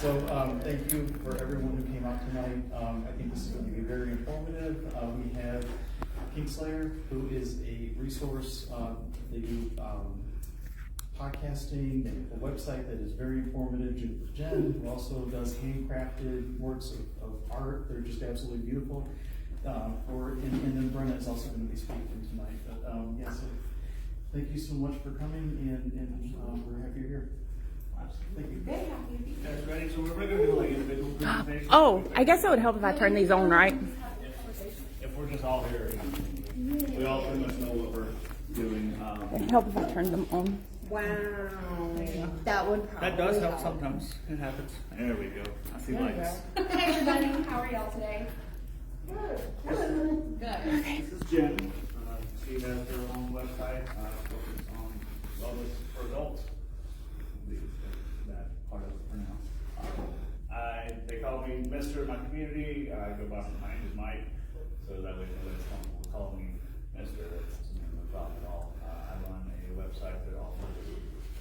Thank you for everyone who came out tonight. I think this is going to be very informative. We have Kingslayer, who is a resource. They do podcasting, a website that is very informative. Jen, who also does handcrafted works of art. They're just absolutely beautiful. And then Brenna is also going to be speaking tonight. But so thank you so much for coming, and we're happy you're here. Thank you. Very happy to be here. Guys ready? So we're going to do like individual presentations. Oh, I guess it would help if I turn these on, right? If we're just all here, we all pretty much know what we're doing. It'd help if I turned them on. Wow. That would probably That does help sometimes. It happens. There we go. I see lights. Hey everybody, how are y'all today? Good. This is Jen. She has her own website focused on wellness for adults. That part of it for now. They call me Mr. in my community. I go by my name is Mike, so that way nobody's comfortable calling me Mr. It's no problem at all. I run a website that offers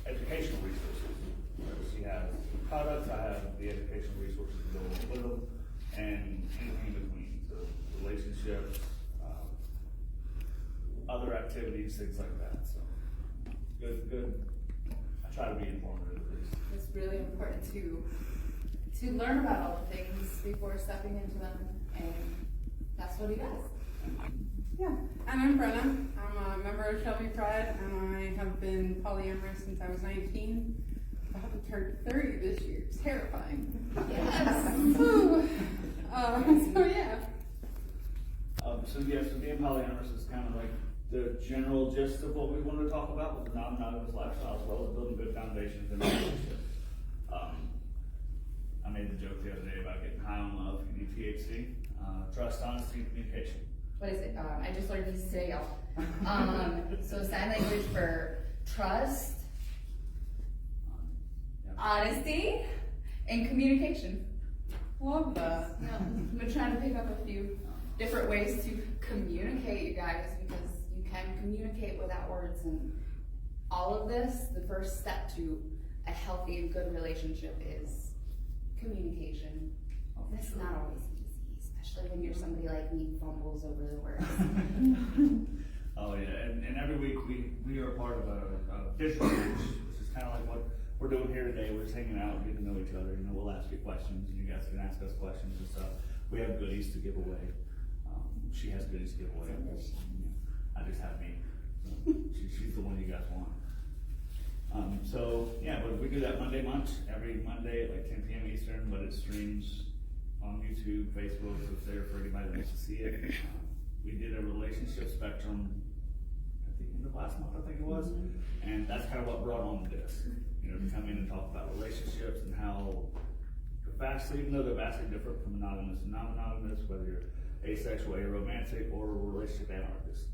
educational resources. So she has products, I have the educational resources to go with them, and anything in between. So relationships, other activities, things like that. So good. I try to be informative at least. It's really important to learn about all the things before stepping into them, and that's what he does. Yeah, and I'm Brenna. I'm a member of Shelby Pride, and I have been polyamorous since I was 19. About to turn 30 this year. It's terrifying. Yes. So yeah. So being polyamorous is kind of like the general gist of what we want to talk about with the non-monogamous lifestyle, as well as building good foundations in relationships. I made the joke the other day about getting high on love. You need THC, trust, honesty, and communication. What is it? I just learned these today, y'all. So sign language for trust, honesty, and communication. Love that. Yeah, I've been trying to pick up a few different ways to communicate, you guys, because you can communicate without words. And all of this, the first step to a healthy and good relationship is communication. That's not always easy, especially when you're somebody like me who fumbles over the words. Oh yeah, and every week we are a part of a visual bridge, which is kind of like what we're doing here today. We're just hanging out, getting to know each other. We'll ask you questions, and you guys can ask us questions and stuff. We have goodies to give away. She has goodies to give away. I just have me. So she's the one you guys want. But we do that Monday lunch every Monday at like 10 p.m. Eastern, but it streams on YouTube, Facebook, so it's there for anybody that wants to see it. We did a relationship spectrum at the end of last month, I think it was, and that's kind of what brought on this. To come in and talk about relationships and how even though they're vastly different from monogamous and non-monogamous, whether you're asexual, aromantic, or a relationship anarchist.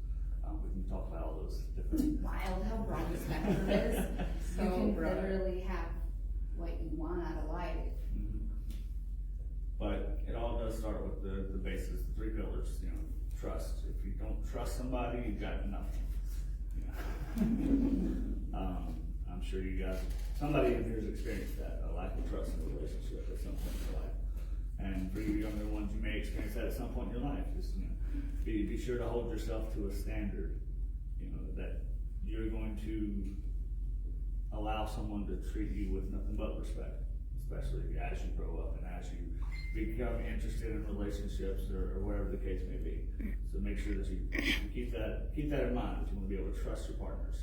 We can talk about all those different. Wild how broad the spectrum is. So you can broad. literally have what you want out of life. Mm-hmm. But it all does start with the basis, the three pillars. Trust. If you don't trust somebody, you've got nothing. I'm sure you guys, somebody in here has experienced that, a lack of trust in a relationship at some point in your life. And for you younger ones, you may experience that at some point in your life. Just be sure to hold yourself to a standard, that you're going to allow someone to treat you with nothing but respect, especially as you grow up and as you become interested in relationships or whatever the case may be. So make sure that you keep that in mind. That you want to be able to trust your partners,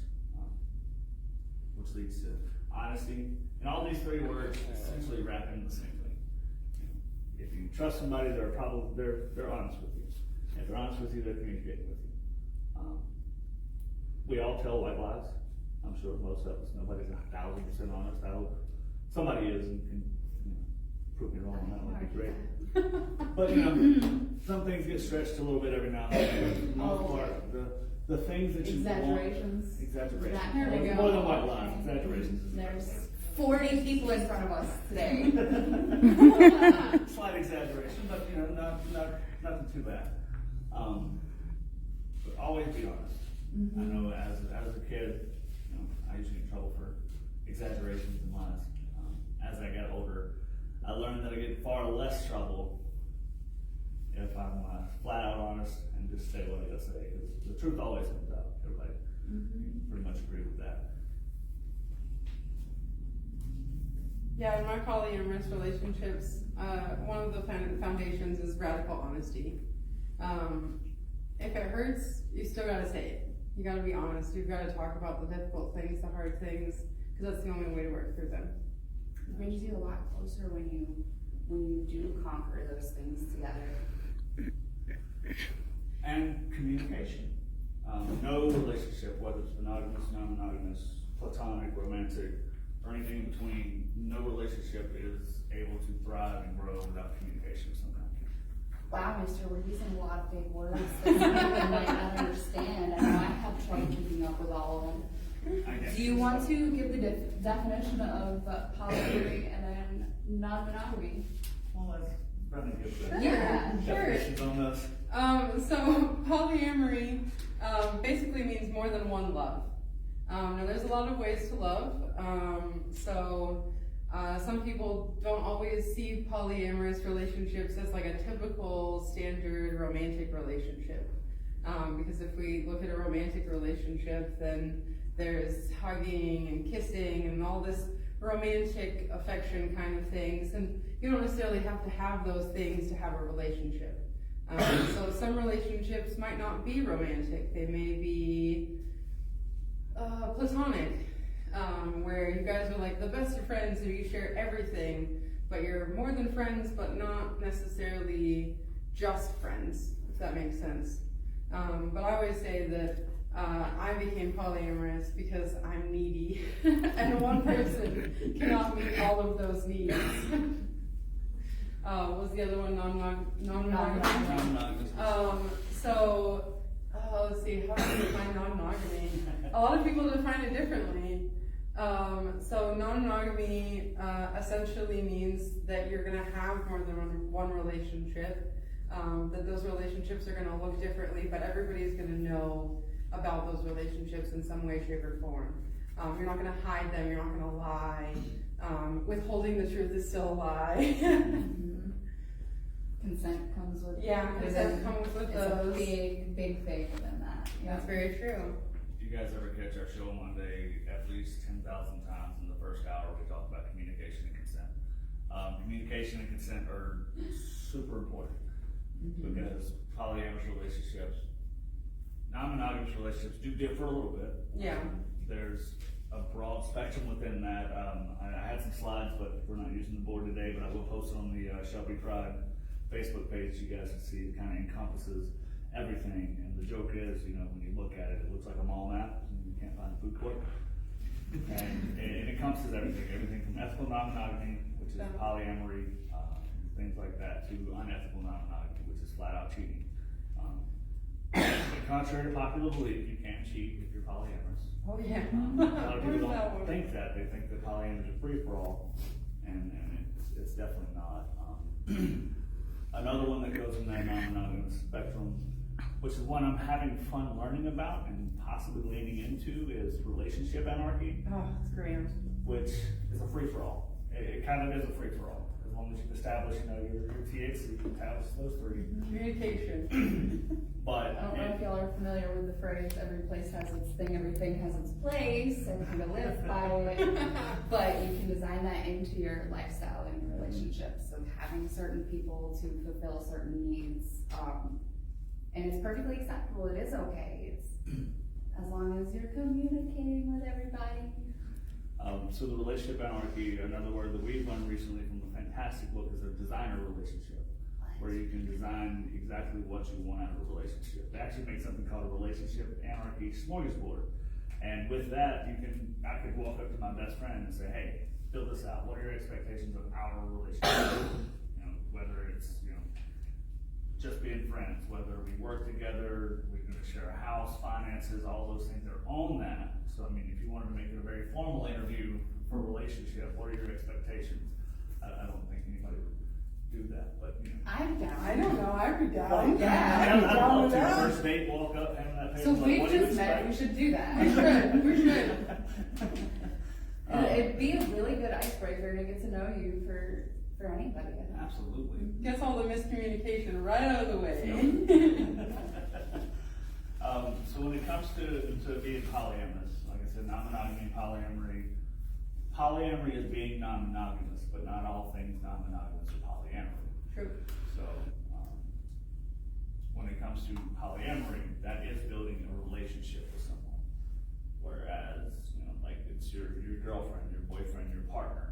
which leads to honesty. And all these three words essentially wrap in the same thing. If you trust somebody, they're honest with you. If they're honest with you, they're communicating with you. We all tell white lies. I'm sure most of us. Nobody's 1,000% honest. I hope somebody is and can prove me wrong. That would be great. But some things get stretched a little bit every now and then. For the most part, the things that you Exaggerations. There we go. More than white lies. Exaggerations. There's 40 people in front of us today. Slight exaggeration, but nothing too bad. But always be honest. I know as a kid, I used to get in trouble for exaggerations and lies. As I got older, gonna get far less trouble if I'm flat out honest and just say what I gotta say, because the truth always comes out. Everybody pretty much agree with that. Yeah, in my polyamorous relationships, one of the foundations is radical honesty. If it hurts, you still gotta say it. You gotta be honest. You've gotta talk about the difficult things, the hard things, because that's the only way to work through them. It brings you a lot closer when you do conquer those things together. And communication. No relationship, whether it's monogamous, non-monogamous, platonic, romantic, or anything in between, no relationship is able to thrive and grow without communication of some kind. Wow, mister, we're using a lot of big words that some people might not understand, and I have trouble keeping up with all of them. I guess. Do you want to give the definition of polyamory and then non-monogamy? Well, let's Brendan give the Yeah, definitions on those. So polyamory basically means more than one love. Now there's a lot of ways to love. Some people don't always see polyamorous relationships as like a typical standard romantic relationship. Because if we look at a romantic relationship, then there's hugging and kissing and all this romantic affection kind of things. And you don't necessarily have to have those things to have a relationship. So some relationships might not be romantic. They may be platonic, where you guys are like the best of friends and you share everything, but you're more than friends, but not necessarily just friends, if that makes sense. But I always say that I became polyamorous because I'm needy, and one person cannot meet all of those needs. Was the other one non-monogamous? Let's see, how do you define non-monogamy? A lot of people define it differently. So non-monogamy essentially means that you're going to have more than one relationship, that those relationships are going to look differently, but everybody's going to know about those relationships in some way, shape, or form. You're not going to hide them, you're not going to lie. Withholding the truth is still a lie. Consent comes with consent comes with it's those. a big thing within that. That's very true. If you guys ever catch our show Monday, at least 10,000 times in the first hour, we talk about communication and consent. Communication and consent are super important because polyamorous relationships, non-monogamous relationships do differ a little bit. Yeah. There's a broad spectrum within that. I had some slides, but we're not using the board today, but I will post it on the Shelby Pride Facebook page. You guys can see it kind of encompasses everything. And the joke is, when you look at it, it looks like a mall map and you can't find a food court. And it encompasses everything from ethical non-monogamy, which is polyamory, things like that, to unethical non-monogamy, which is flat out cheating. Contrary to popular belief, you can't cheat if you're polyamorous. Oh yeah. A lot of people don't think that. They think that polyamory is free for all, and it's definitely not. Another one that goes in that non-monogamous spectrum, which is one I'm having fun learning about and possibly leaning into, is relationship anarchy. Oh, it's grand. Which is a free for all. It kind of is a free for all. As long as you establish, your THC, you establish those three. Communication. But I don't know if y'all are familiar with the phrase, every place has its thing, everything has its place, and kind of live by it. But you can design that into your lifestyle and your relationships. So having certain people to fulfill certain needs, and it's perfectly acceptable. It is okay. It's as long as you're communicating with everybody. So the relationship anarchy, another word that we've learned recently from a fantastic book, is a designer relationship, where you can design exactly what you want out of a relationship. They actually make something called a relationship anarchy smorgasbord. And with that, I could walk up to my best friend and say, hey, fill this out. What are your expectations of our relationship? Whether it's, just being friends, whether we work together, we're going to share a house, finances, all those things are on that. So, if you wanted to make it a very formal interview for a relationship, what are your expectations? I don't think anybody would do that, but I'm down. I don't know. I'd be down. Yeah. I'd love to. First date, walk up, hand that paper. So like, we what do you just met, expect? we should do that. We should. It'd be a really good icebreaker to get to know you for for anybody. I think. Absolutely. Gets all the miscommunication right out of the way. So when it comes to being polyamorous, like I said, non-monogamy, polyamory is being non-monogamous, but not all things non-monogamous are polyamory. True. So, when it comes to polyamory, that is building a relationship with someone. Whereas, like it's your girlfriend, your boyfriend, your partner.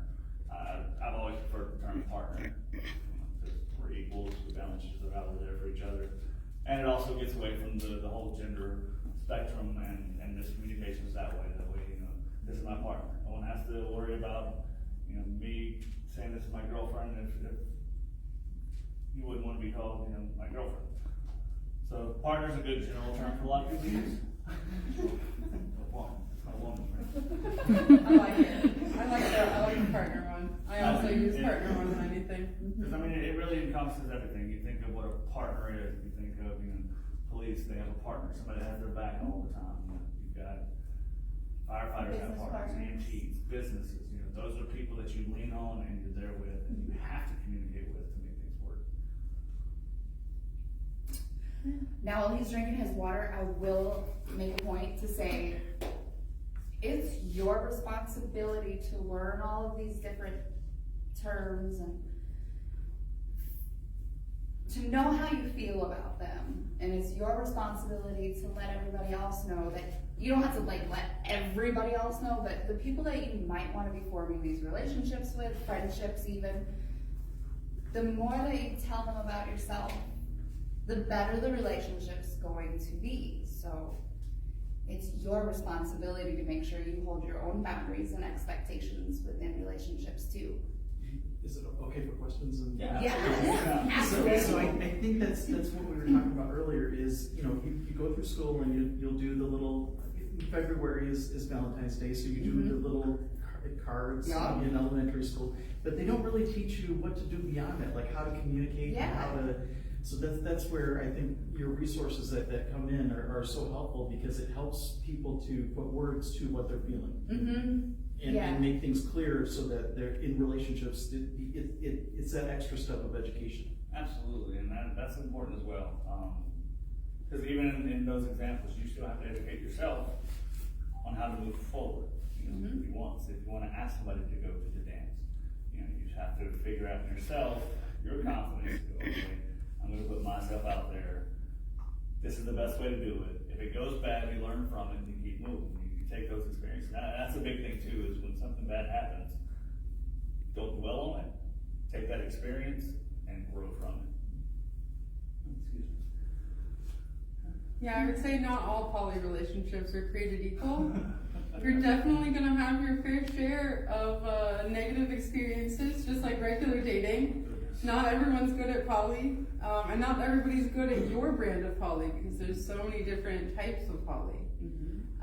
I've always preferred the term partner, because we're equals, we balance each other out, we're there for each other. And it also gets away from the whole gender spectrum and miscommunications that way. That way, this is my partner. No one has to worry about, me saying this is my girlfriend if you wouldn't want to be called, my girlfriend. So partner's a good general term for a lot of people to use. A woman, right? I like it. I like the partner one. I also use partner more than anything. Because it really encompasses everything. You think of what a partner is. You think of police. They have a partner. Somebody that has their back all the time. You've got firefighters have partners, EMTs, businesses. Those are people that you lean on and you're there with, and you have to communicate with to make things work. Now, while he's drinking his water, I will make a point to say it's your responsibility to learn all of these different terms and to know how you feel about them. And it's your responsibility to let everybody else know that you don't have to let everybody else know, but the people that you might want to be forming these relationships with, friendships even, the more that you tell them about yourself, the better the relationship's going to be. So it's your responsibility to make sure you hold your own boundaries and expectations within relationships too. Is it okay for questions? Yeah. So I think that's what we were talking about earlier is, you go through school and you'll do the little, February is Valentine's Day, so you do the little cards in elementary school, but they don't really teach you what to do beyond that, like how to communicate and how to, so that's where I think your resources that come in are so helpful, because it helps people to put words to what they're feeling. And make things clear so that they're in relationships. It's that extra step of education. Absolutely, and that's important as well. Because even in those examples, you still have to educate yourself on how to move forward. If you want to ask somebody to go to the dance, you just have to figure out yourself your confidence. Go, okay, I'm going to put myself out there. This is the best way to do it. If it goes bad, you learn from it and you keep moving. You take those experiences. That's a big thing too, is when something bad happens, don't dwell on it. Take that experience and grow from it. Excuse me. Yeah, I would say not all poly relationships are created equal. You're definitely going to have your fair share of negative experiences, just like regular dating. Not everyone's good at poly, and not everybody's good at your brand of poly, because there's so many different types of poly.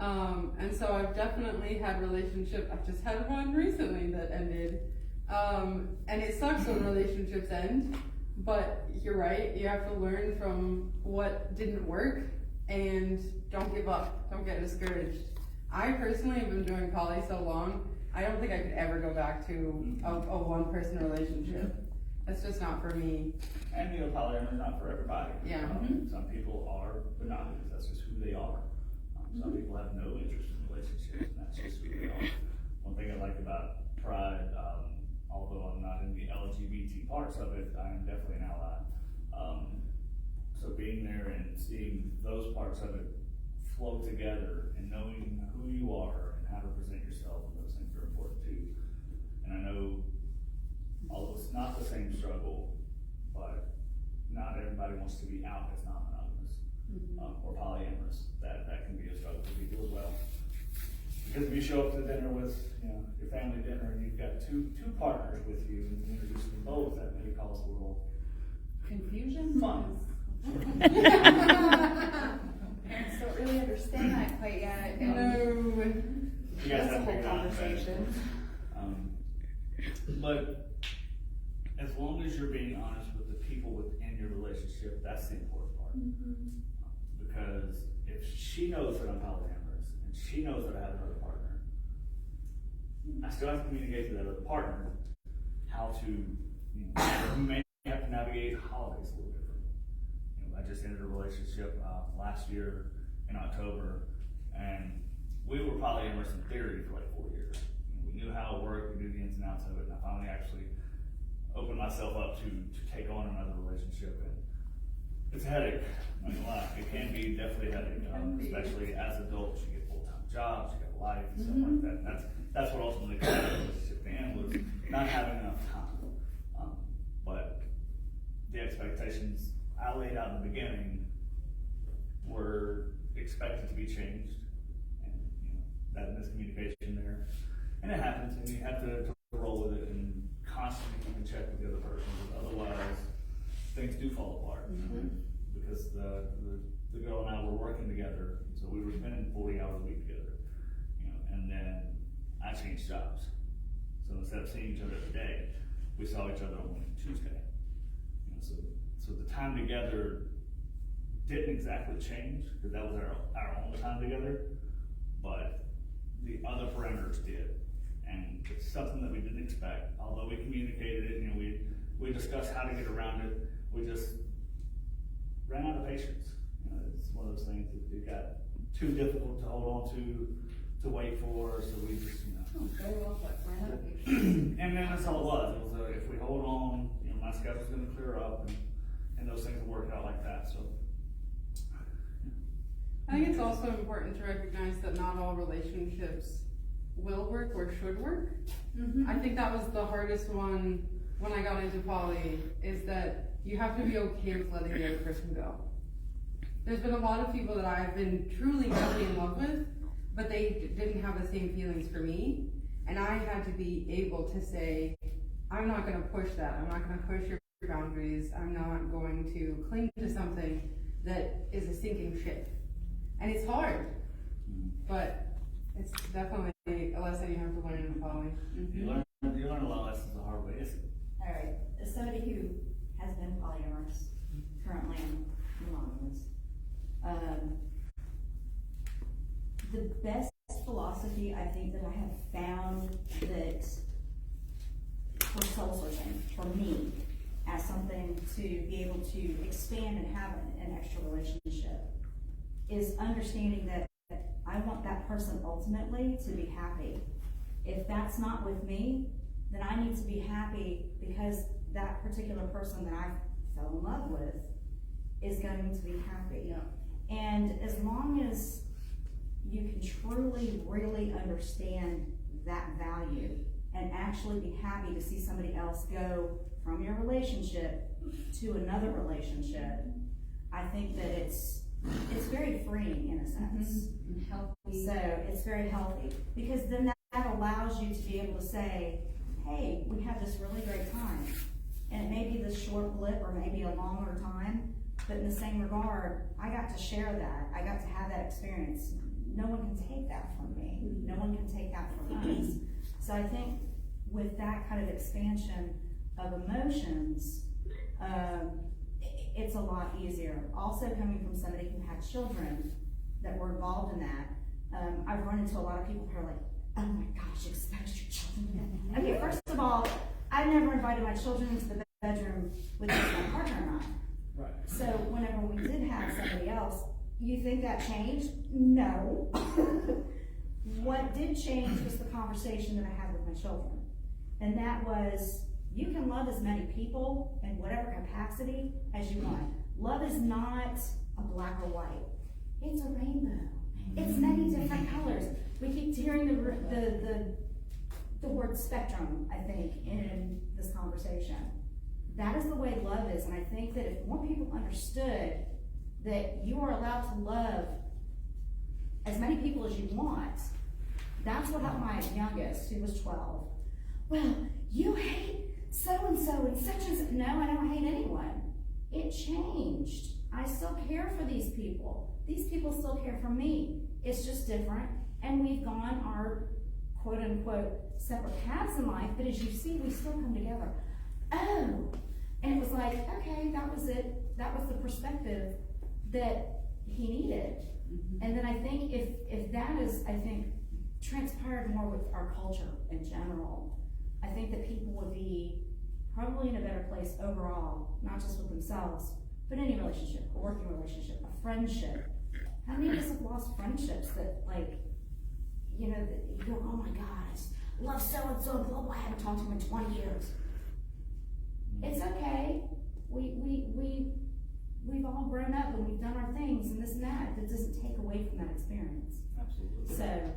And so I've definitely had relationships. I just had one recently that ended, and it sucks when relationships end, but you're right, you have to learn from what didn't work and don't give up, don't get discouraged. I personally have been doing poly so long, I don't think I could ever go back to a one-person relationship. That's just not for me. And polyamory is not for everybody. Yeah. Some people are monogamous, that's just who they are. Some people have no interest in relationships, and that's just who they are. One thing I like about Pride, although I'm not in the LGBT parts of it, I am definitely an ally. So being there and seeing those parts of it flow together and knowing who you are and how to present yourself, and those things are important too. And I know, although it's not the same struggle, but not everybody wants to be out as non-monogamous or polyamorous. That can be a struggle for people as well. Because if you show up to dinner with your family dinner and you've got two partners with you and you introduce them both, that may cause a little Confusion? fun. Parents don't really understand that quite yet. No. You guys That's a have to whole figure it out. conversation. But as long as you're being honest with the people within your relationship, that's the important part. Because if she knows that I'm polyamorous and she knows that I have another partner, I still have to communicate to that other partner how to we may have to navigate holidays a little different. I just ended a relationship last year in October, and we were probably immersed in theory for like 4 years. We knew how it worked, we knew the ins and outs of it, and I finally actually opened myself up to take on another relationship. And it's a headache, I'm not gonna lie. It can be definitely a headache, especially as adults. You get full-time jobs, you got life and stuff like that. That's what ultimately caused the relationship to end, was not having enough time. But the expectations I laid out in the beginning were expected to be changed, and that miscommunication there, and it happens, and you have to roll with it and constantly keep in check with the other person, because otherwise things do fall apart. Because the girl and I were working together, so we were spending 40 hours a week together, and then I changed jobs. So instead of seeing each other every day, we saw each other on Tuesday. So the time together didn't exactly change, because that was our own time together, but the other parameters did. And it's something that we didn't expect, although we communicated it, we discussed how to get around it, we just ran out of patience. It's one of those things that it got too difficult to hold on to wait for, so we just, Very well put, ran out of patience. and then that's all it was. It was if we hold on, my schedule's gonna clear up, and those things will work out like that, so. I think it's also important to recognize that not all relationships will work or should work. I think that was the hardest one when I got into poly, is that you have to be okay with letting the other person go. There's been a lot of people that I've been truly madly in love with, but they didn't have the same feelings for me, and I had to be able to say, I'm not gonna push that, I'm not gonna push your boundaries, I'm not going to cling to something that is a sinking ship. And it's hard, but it's definitely a lesson you have to learn in poly. You learn a lot of lessons the hard way. All right, as somebody who has been polyamorous, currently I'm monogamous, the best philosophy I think that I have found that for soul searching, for me, as something to be able to expand and have an extra relationship, is understanding that I want that person ultimately to be happy. If that's not with me, then I need to be happy because that particular person that I fell in love with is going to be happy. Yeah. And as long as you can truly, really understand that value and actually be happy to see somebody else go from your relationship to another relationship, I think that it's very freeing in a sense. Healthy. So it's very healthy, because then that allows you to be able to say, hey, we had this really great time. And it may be this short blip or maybe a longer time, but in the same regard, I got to share that. I got to have that experience. No one can take that from me. No one can take that from us. So I think with that kind of expansion of emotions, it's a lot easier. Also coming from somebody who had children that were involved in that, I've run into a lot of people who are like, oh my gosh, expose your children. Okay, first of all, I never invited my children into the bedroom with just my partner and I. Right. So whenever we did have somebody else, you think that changed? No. What did change was the conversation that I had with my children. And that was, you can love as many people in whatever capacity as you want. Love is not a black or white. It's a rainbow. It's many different colors. We keep hearing the word spectrum, I think, in this conversation. That is the way love is, and I think that if more people understood that you are allowed to love as many people as you want, that's what helped my youngest, who was 12. Well, you hate so-and-so and such and such. No, I don't hate anyone. It changed. I still care for these people. These people still care for me. It's just different, and we've gone our quote-unquote separate paths in life, but as you see, we still come together. Oh, and it was like, okay, that was it. That was the perspective that he needed. And then I think if that is, I think, transpired more with our culture in general, I think that people would be probably in a better place overall, not just with themselves, but any relationship, a working relationship, a friendship. How many of us have lost friendships that, like, you know, that you go, oh my God, I love so-and-so, blah, blah, I haven't talked to him in 20 years. It's okay. We've all grown up and we've done our things and this and that. That doesn't take away from that experience. Absolutely. So,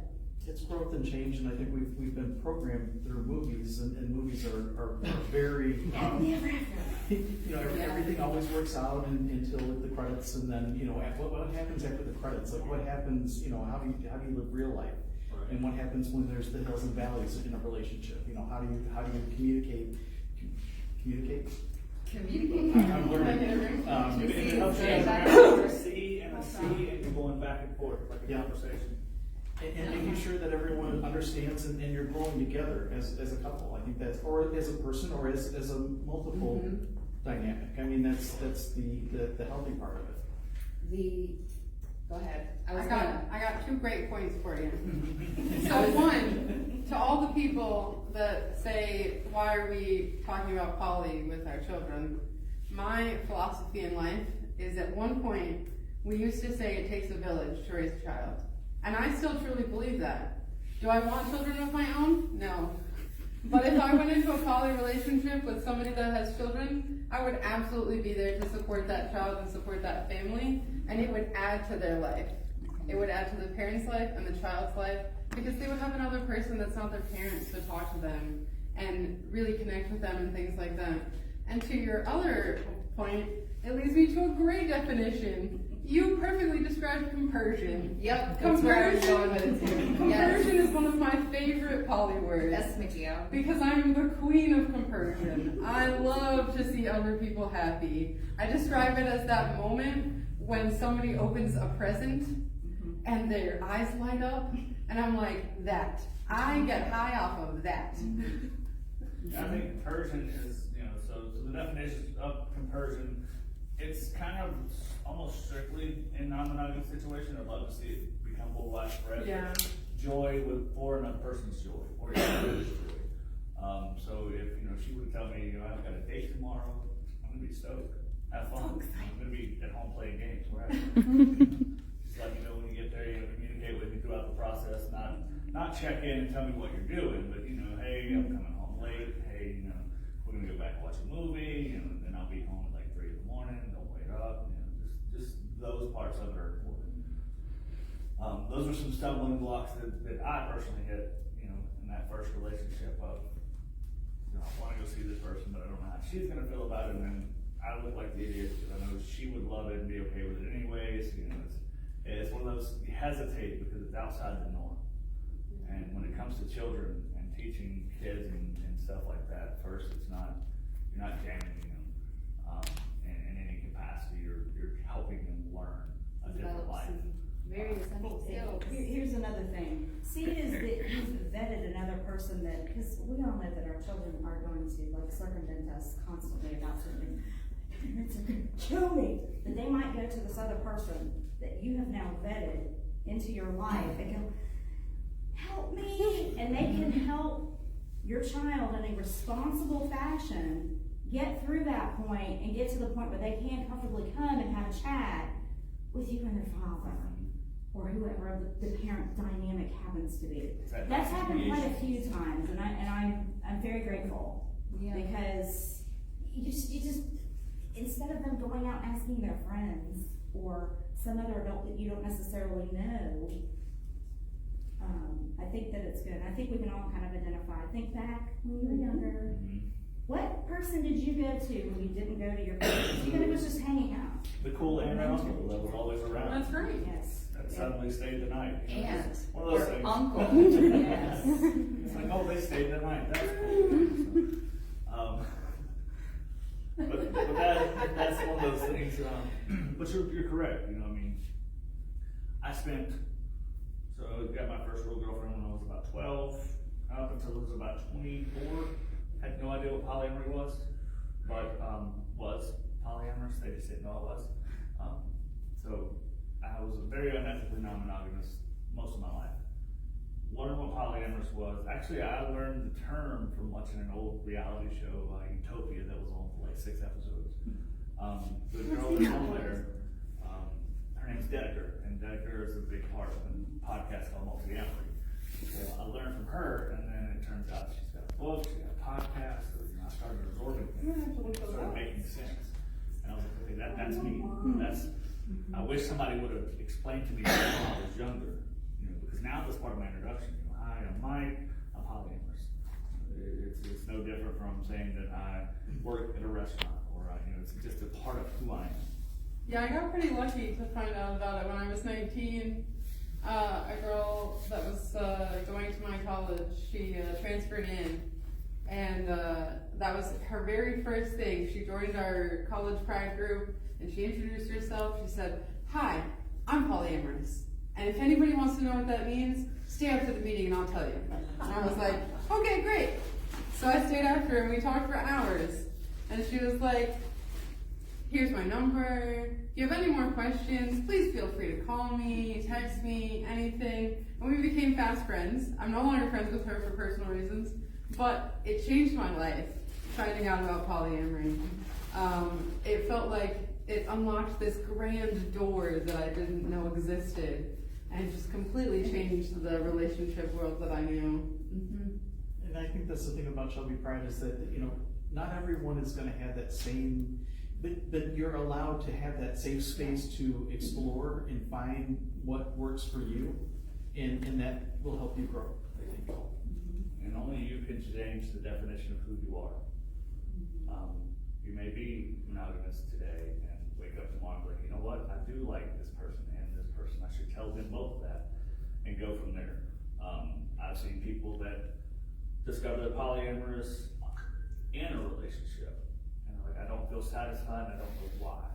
It's growth and change, and I think we've been programmed through movies, and movies are very, happily ever after. you know, everything always works out until the credits, and then, you know, what happens after the credits? Like, what happens, you know, how do you live real life? And what happens when there's the hills and valleys in a relationship? You know, how do you communicate? I'm learning. It helps you remember a C and a C, and you're going back and forth like a Yeah. conversation. And making sure that everyone understands and you're growing together as a couple. I think that's, or as a person, or as a multiple dynamic. I mean, that's the healthy part of it. Go ahead. I got 2 great points for you. So one, to all the people that say, why are we talking about poly with our children? My philosophy in life is at one point, we used to say it takes a village to raise a child. And I still truly believe that. Do I want children of my own? No. But if I went into a poly relationship with somebody that has children, I would absolutely be there to support that child and support that family, and it would add to their life. It would add to the parent's life and the child's life, because they would have another person that's not their parents to talk to them and really connect with them and things like that. And to your other point, it leads me to a great definition. You perfectly described compersion. Yep, that's where I was going with it too. Compersion is one of my favorite poly words. Yes, Michio. Because I'm the queen of compersion. I love to see other people happy. I describe it as that moment when somebody opens a present and their eyes light up, and I'm like, that. I get high off of that. I think compersion is, you know, so the definition of compersion, it's kind of almost strictly in non-monogamy situation. I'd love to see it become more widespread. Yeah. Joy for another person's joy, or your joy. So if, you know, she would tell me, you know, I've got a date tomorrow, I'm gonna be stoked. Have fun. I'm gonna be at home playing games. Wherever. Just let me know when you get there. You know, communicate with me throughout the process. Not check in and tell me what you're doing, but, you know, hey, I'm coming home late. Hey, you know, we're gonna go back and watch a movie, and then I'll be home at like 3 a.m. Don't wait up. You know, just those parts of it are important. Those are some stumbling blocks that I personally hit, you know, in that first relationship of, you know, I want to go see this person, but I don't know how she's going to feel about it, and then I look like the idiot because I know she would love it and be okay with it anyways. You know, it's one of those, you hesitate because it's outside the norm. And when it comes to children and teaching kids and stuff like that, first, you're not damaging them in any capacity. You're helping them learn a different life. Very essential skills. Here's another thing. See it as that you've vetted another person that, because we all know that our children are going to like circumvent us constantly about something. It's gonna kill me. That they might go to this other person that you have now vetted into your life and go, help me. And they can help your child in a responsible fashion get through that point and get to the point where they can comfortably come and have a chat with you and their father. Or whoever the parent dynamic happens to be. That's happened quite a few times, and I'm very grateful because you just instead of them going out asking their friends or some other adult that you don't necessarily know, I think that it's good. I think we can all kind of identify. Think back when you were younger. What person did you go to when you didn't go to your parents? You was just hanging out. The cool aunt or uncle that was always around. That's right. Yes. That suddenly stayed the night. You know, And just one of those or things. uncle. Yes. It's like, oh, they stayed the night. That's cool. But that's one of those things. But you're correct. You know, I mean, I got my first real girlfriend when I was about 12, up until I was about 24. Had no idea what polyamory was, but was polyamorous. They just didn't know it was. So I was very unethically non-monogamous most of my life. learned what polyamorous was. Actually, I learned the term from watching an old reality show, Utopia, that was on for like 6 episodes. The girl that's on there, her name's Dedeker, and Dedeker is a big part of a podcast called Multi-Amory. Well, I learned from her, and then it turns out she's got a book, she's got a podcast, so I started absorbing things. It started making sense. And I was like, okay, that's me. I wish somebody would have explained to me that when I was younger, because now that's part of my introduction. Hi, I'm Mike, I'm polyamorous. It's no different from saying that I work at a restaurant, or it's just a part of who I am. Yeah, I got pretty lucky to find out about it when I was 19. A girl that was going to my college, she transferred in, and that was her very first thing. She joined our college pride group, and she introduced herself. She said, "Hi, I'm polyamorous, and if anybody wants to know what that means, stay after the meeting and I'll tell you." And I was like, "Okay, great." So I stayed after her and we talked for hours, and she was like, "Here's my number. If you have any more questions, please feel free to call me, text me, anything." And we became fast friends. I'm no longer friends with her for personal reasons, but it changed my life, finding out about polyamory. It felt like it unlocked this grand door that I didn't know existed, and just completely changed the relationship world that I knew. And I think that's the thing about Shelby Pride is that, not everyone is gonna have that same, but you're allowed to have that safe space to explore and find what works for you, and that will help you grow, I think. And only you can change the definition of who you are. You may be monogamous today and wake up tomorrow and be like, you know what, I do like this person and this person. I should tell them both that and go from there. I've seen people that discover they're polyamorous in a relationship, and they're like, I don't feel satisfied, I don't know why.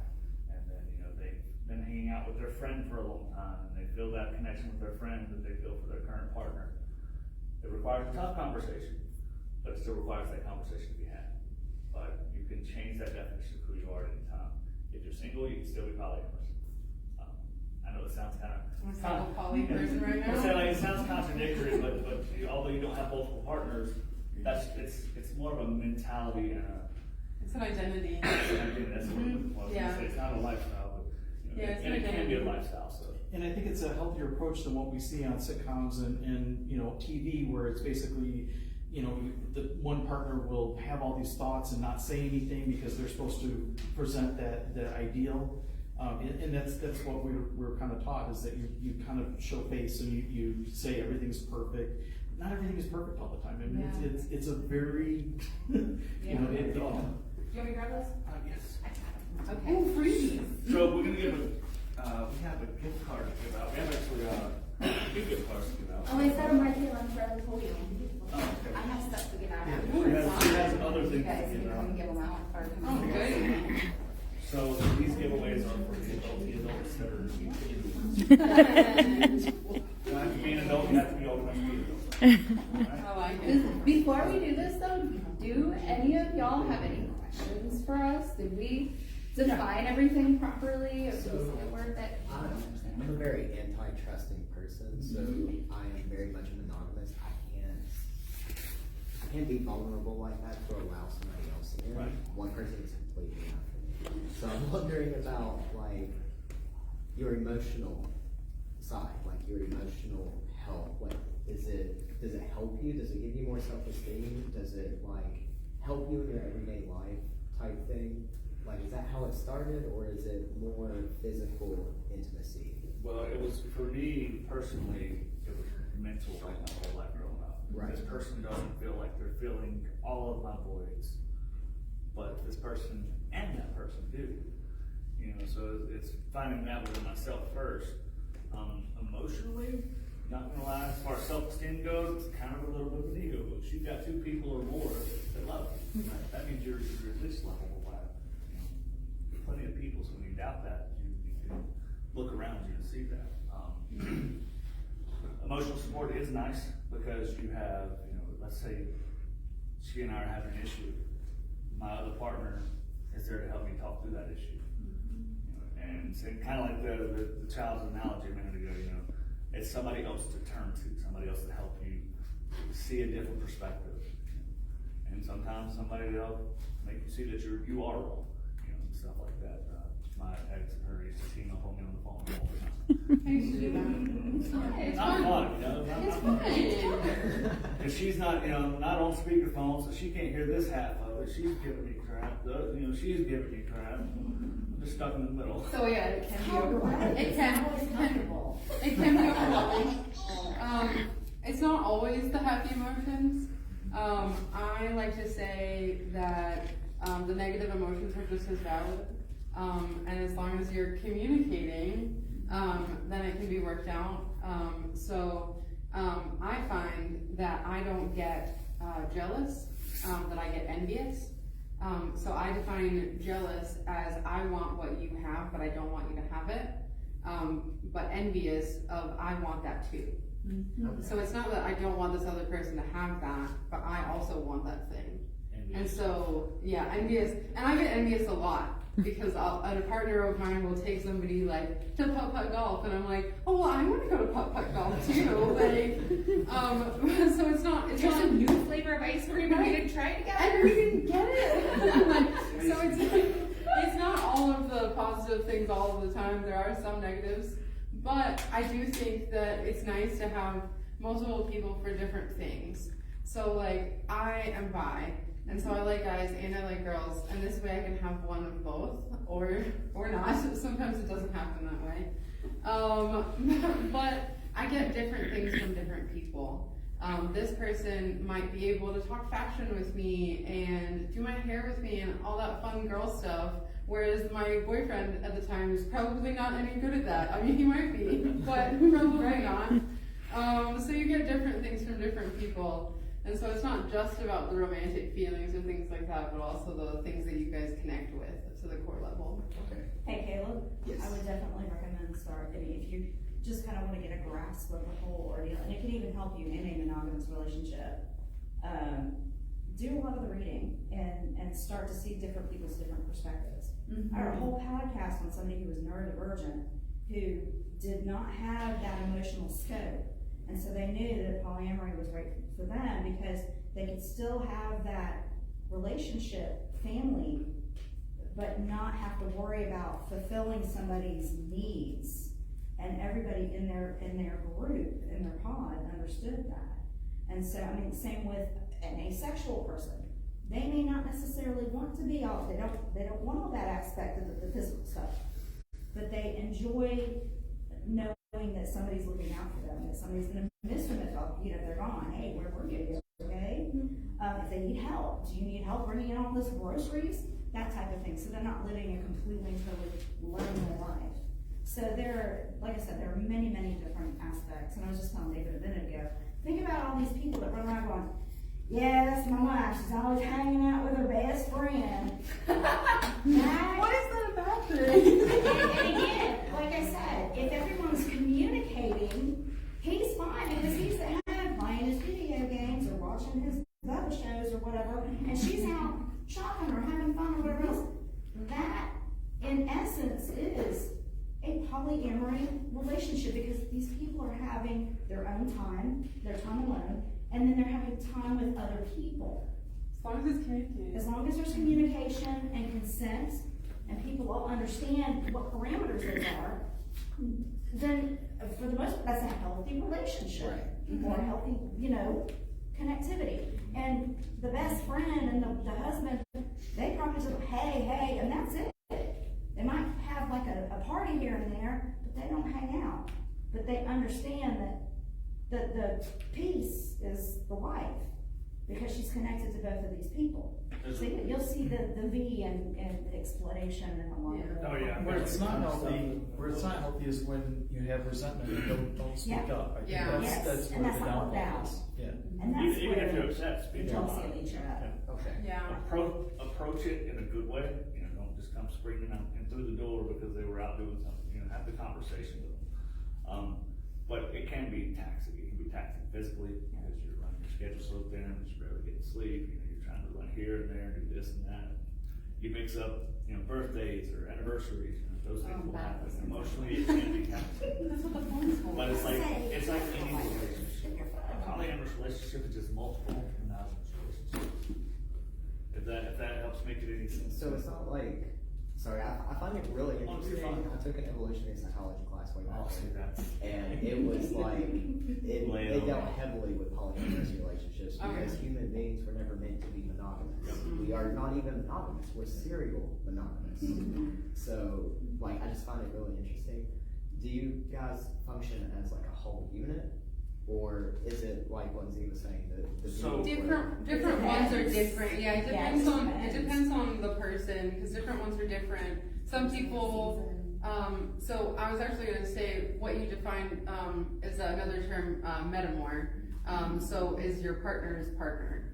And then, they've been hanging out with their friend for a long time, and they feel that connection with their friend that they feel for their current partner. It requires a tough conversation, but it still requires that conversation to be had. But you can change that definition of who you are at any time. If you're single, you can still be polyamorous. I know it sounds kind of... I'm a single poly person right now. It sounds contradictory, but although you don't have multiple partners, it's more of a mentality and It's an identity. that's what I was Yeah. gonna say. It's not a lifestyle, but Yeah, it's and an it can be a identity. lifestyle. So. And I think it's a healthier approach than what we see on sitcoms and TV, where it's basically, the one partner will have all these thoughts and not say anything because they're supposed to present that ideal. And that's what we're kind of taught, is that you kind of show face and you say everything's perfect. Not everything is perfect all the time. I mean, it's a very, Do you want me to grab this? Yes. Okay. Oh, freebies. So we're gonna give we have a gift card to give out. We have actually 2 gift cards to give out. Oh, I said I'm right here on forever for you. Oh, okay. I have stuff to give out. Yeah, she has other You things guys to give can out. give them out first. Oh, good. So these giveaways are for the adults that are good. you don't have to be an adult, you have to be old enough to be an adult. Alright? I like it. Before we do this though, do any of y'all have any questions for us? Did we define everything properly? Or was it a word that I don't understand? I'm a very anti-trusting person, so I am very much monogamous. I can't be vulnerable like that to allow somebody else in. Right. One person is completely enough for me. So I'm wondering about like your emotional side, like your emotional health. Like, does it help you? Does it give you more self-esteem? Does it like help you in your everyday life type thing? Like, is that how it started, or is it more physical intimacy? Well, it was, for me personally, it was mental like my whole life growing up. Right. This person doesn't feel like they're filling all of my voids, but this person and that person do. So it's finding that within myself first. Emotionally, not gonna lie, as far as self-esteem goes, it's kind of a little bit of an ego boost. You've got 2 people or more that love you. Right? That means you're at this level of life. Plenty of people, so when you doubt that, you can look around you and see that. Emotional support is nice because you have, let's say she and I are having an issue. My other partner is there to help me talk through that issue. And so kind of like the child's analogy a minute ago, it's somebody else to turn to, somebody else to help you see a different perspective. And sometimes somebody will make you see that you are wrong, you know, and stuff like that. My ex, her used to team up on me on the phone all the time. I used to do that. It's fun. It's Not fun. fun, you know, It's not fun. and she's not, you know, not on speakerphone, so she can't hear this half of it. She's giving me crap. You know, she's giving me crap. I'm just stuck in the middle. So yeah, it can be Right. overwhelming. It It's can. always comfortable. It can be overwhelming. It's not always the happy emotions. I like to say that the negative emotions are just as valid. And as long as you're communicating, then it can be worked out. I find that I don't get jealous, that I get envious. So I define jealous as I want what you have, but I don't want you to have it. But envious of I want that too. So it's not that I don't want this other person to have that, but I also want that thing. And so, yeah, envious, and I get envious a lot because a partner of mine will take somebody like to putt-putt golf, and I'm like, oh, well, I want to go to putt-putt golf too. Like, so it's not. There's a new flavor of ice cream we can try together. And we didn't get it. Like, so it's not all of the positive things all of the time. There are some negatives, but I do think that it's nice to have multiple people for different things. So like, I am bi. And so I like guys and I like girls, and this way I can have one of both, or not. Sometimes it doesn't happen that way. But I get different things from different people. This person might be able to talk fashion with me and do my hair with me and all that fun girl stuff, whereas my boyfriend at the time is probably not any good at that. I mean, he might be, but probably not. So you get different things from different people. And so it's not just about the romantic feelings or things like that, but also the things that you guys connect with to the core level. Okay. Hey Caleb, Yes. I would definitely recommend if you just kind of want to get a grasp of the whole ordeal, and it can even help you in a monogamous relationship. Do a lot of the reading and start to see different people's different perspectives. I heard a whole podcast on somebody who was neurodivergent, who did not have that emotional scope. And so they knew that polyamory was right for them because they could still have that relationship, family, but not have to worry about fulfilling somebody's needs. And everybody in their group, in their pod, understood that. And so, I mean, same with an asexual person. They may not necessarily want to be all, they don't want all that aspect of the physical stuff, but they enjoy knowing that somebody's looking out for them, that somebody's going to miss them if they're gone. Hey, where were you? Okay. If they need help, do you need help bringing in all those groceries? That type of thing. So they're not living a completely and totally lonely life. So like I said, there are many, many different aspects. And I was just telling David a minute ago, think about all these people that run around going, yeah, that's my wife. She's always hanging out with her best friend. What is that about thing? And again, like I said, if everyone's communicating, he's fine because he's at home playing his video games or watching his other shows or whatever, and she's out shopping or having fun or whatever else. That, in essence, is a polyamory relationship because these people are having their own time, their time alone, and then they're having time with other people. As long as it's communicated. As long as there's communication and consent, and people all understand what parameters there are, then for the most part, that's a healthy relationship. Or a healthy, connectivity. And the best friend and the husband, they probably just go, hey, and that's it. They might have like a party here and there, but they don't hang out. But they understand that the piece is the wife, because she's connected to both of these people. So you'll see the V and explanation and a lot of it. Oh, yeah. Where it's not healthy is when you have resentment and don't speak Yeah. up. I think Yeah. Yes, that's and where that's the not downfall allowed. is. Yeah. And that's Even if you're where upset, the speak jealousy up. of each other. Okay. Yeah. Approach it in a good way. Don't just come screaming out and through the door because they were out doing something. Have the conversation with them. But it can be taxing. It can be taxing physically because you're running your schedule so thin, you're barely getting sleep. You're trying to run here and there and do this and that. You mix up birthdays or anniversaries, those things will happen. Emotionally, it can be counted. That's what the phone's for. But it's like any relationship. A polyamorous relationship is just multiple monogamous relationships. If that helps make it any sense. So it's not like, sorry, I find it really Oh, you're interesting. fine. I took an evolutionary psychology class way back I'll see when, that. and it was like, Lay it it on. dealt heavily with polyamorous relationships because Okay. human beings were never meant to be monogamous. We are not even monogamous, we're serial monogamous. So, like, I just find it really interesting. Do you guys function as like a whole unit? Or is it like what Z was saying, the So- Different ones are different. Yeah, it Yeah, depends it on depends. it depends on the person because different ones are different. Some people. So I was actually going to say what you define is another term, metamor. So is your partner's partner.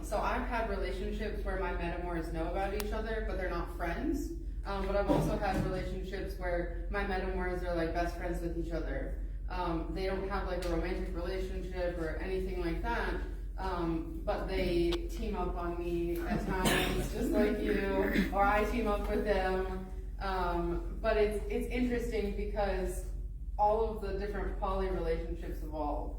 So I've had relationships where my metamors know about each other, but they're not friends. But I've also had relationships where my metamors are like best friends with each other. They don't have like a romantic relationship or anything like that. But they team up on me at times, just like you, or I team up with them. But it's interesting because all of the different poly relationships evolve.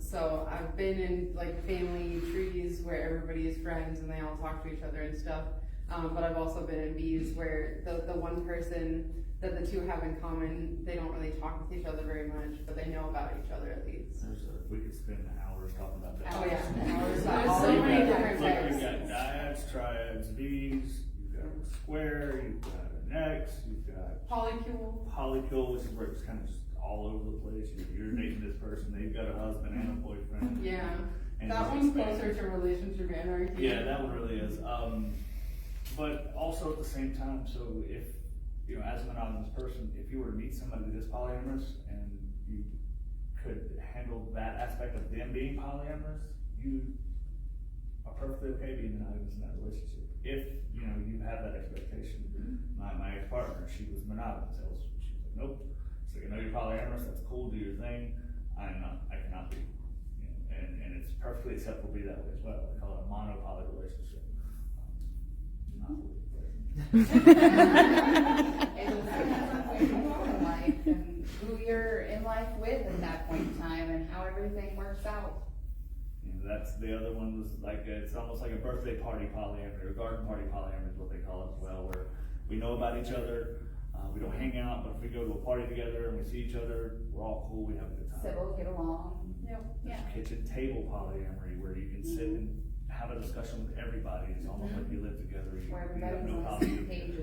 So I've been in like family trees where everybody is friends and they all talk to each other and stuff. But I've also been in bees where the one person that the two have in common, they don't really talk with each other very much, but they know about each other at least. We could spend hours talking about that. Oh yeah, Hours. there's All so You've many got- different look, types. You've got dyads, triads, V's, you've got a square, you've got an X, you've got Polycule. polycule, which is where it's kind of just all over the place. You're dating this person, they've got a husband and a boyfriend. Yeah, And that it's one's expanding. closer to relationship anarchy. Yeah, that one really is. But also at the same time, so if, as a monogamous person, if you were to meet somebody that's polyamorous and you could handle that aspect of them being polyamorous, you are perfectly okay being monogamous in that relationship. If, you have that expectation. My ex-partner, she was monogamous. She was like, nope. So you're polyamorous, that's cool, do your thing. I cannot be. And it's perfectly acceptable to be that way as well. They call it a monopoly relationship. It depends on where you are in life and who you're in life with at that point in time and how everything works out. That's the other one was like, it's almost like a birthday party polyamory, or garden party polyamory is what they call it as well, where we know about each other, we don't hang out, but if we go to a party together and we see each other, we're all cool, we have a good time. Civil, get along. Yep. Yeah. Kitchen table polyamory, where you can sit and have a discussion with everybody, it's almost like you live together. Where You have everybody's no on the poly. same page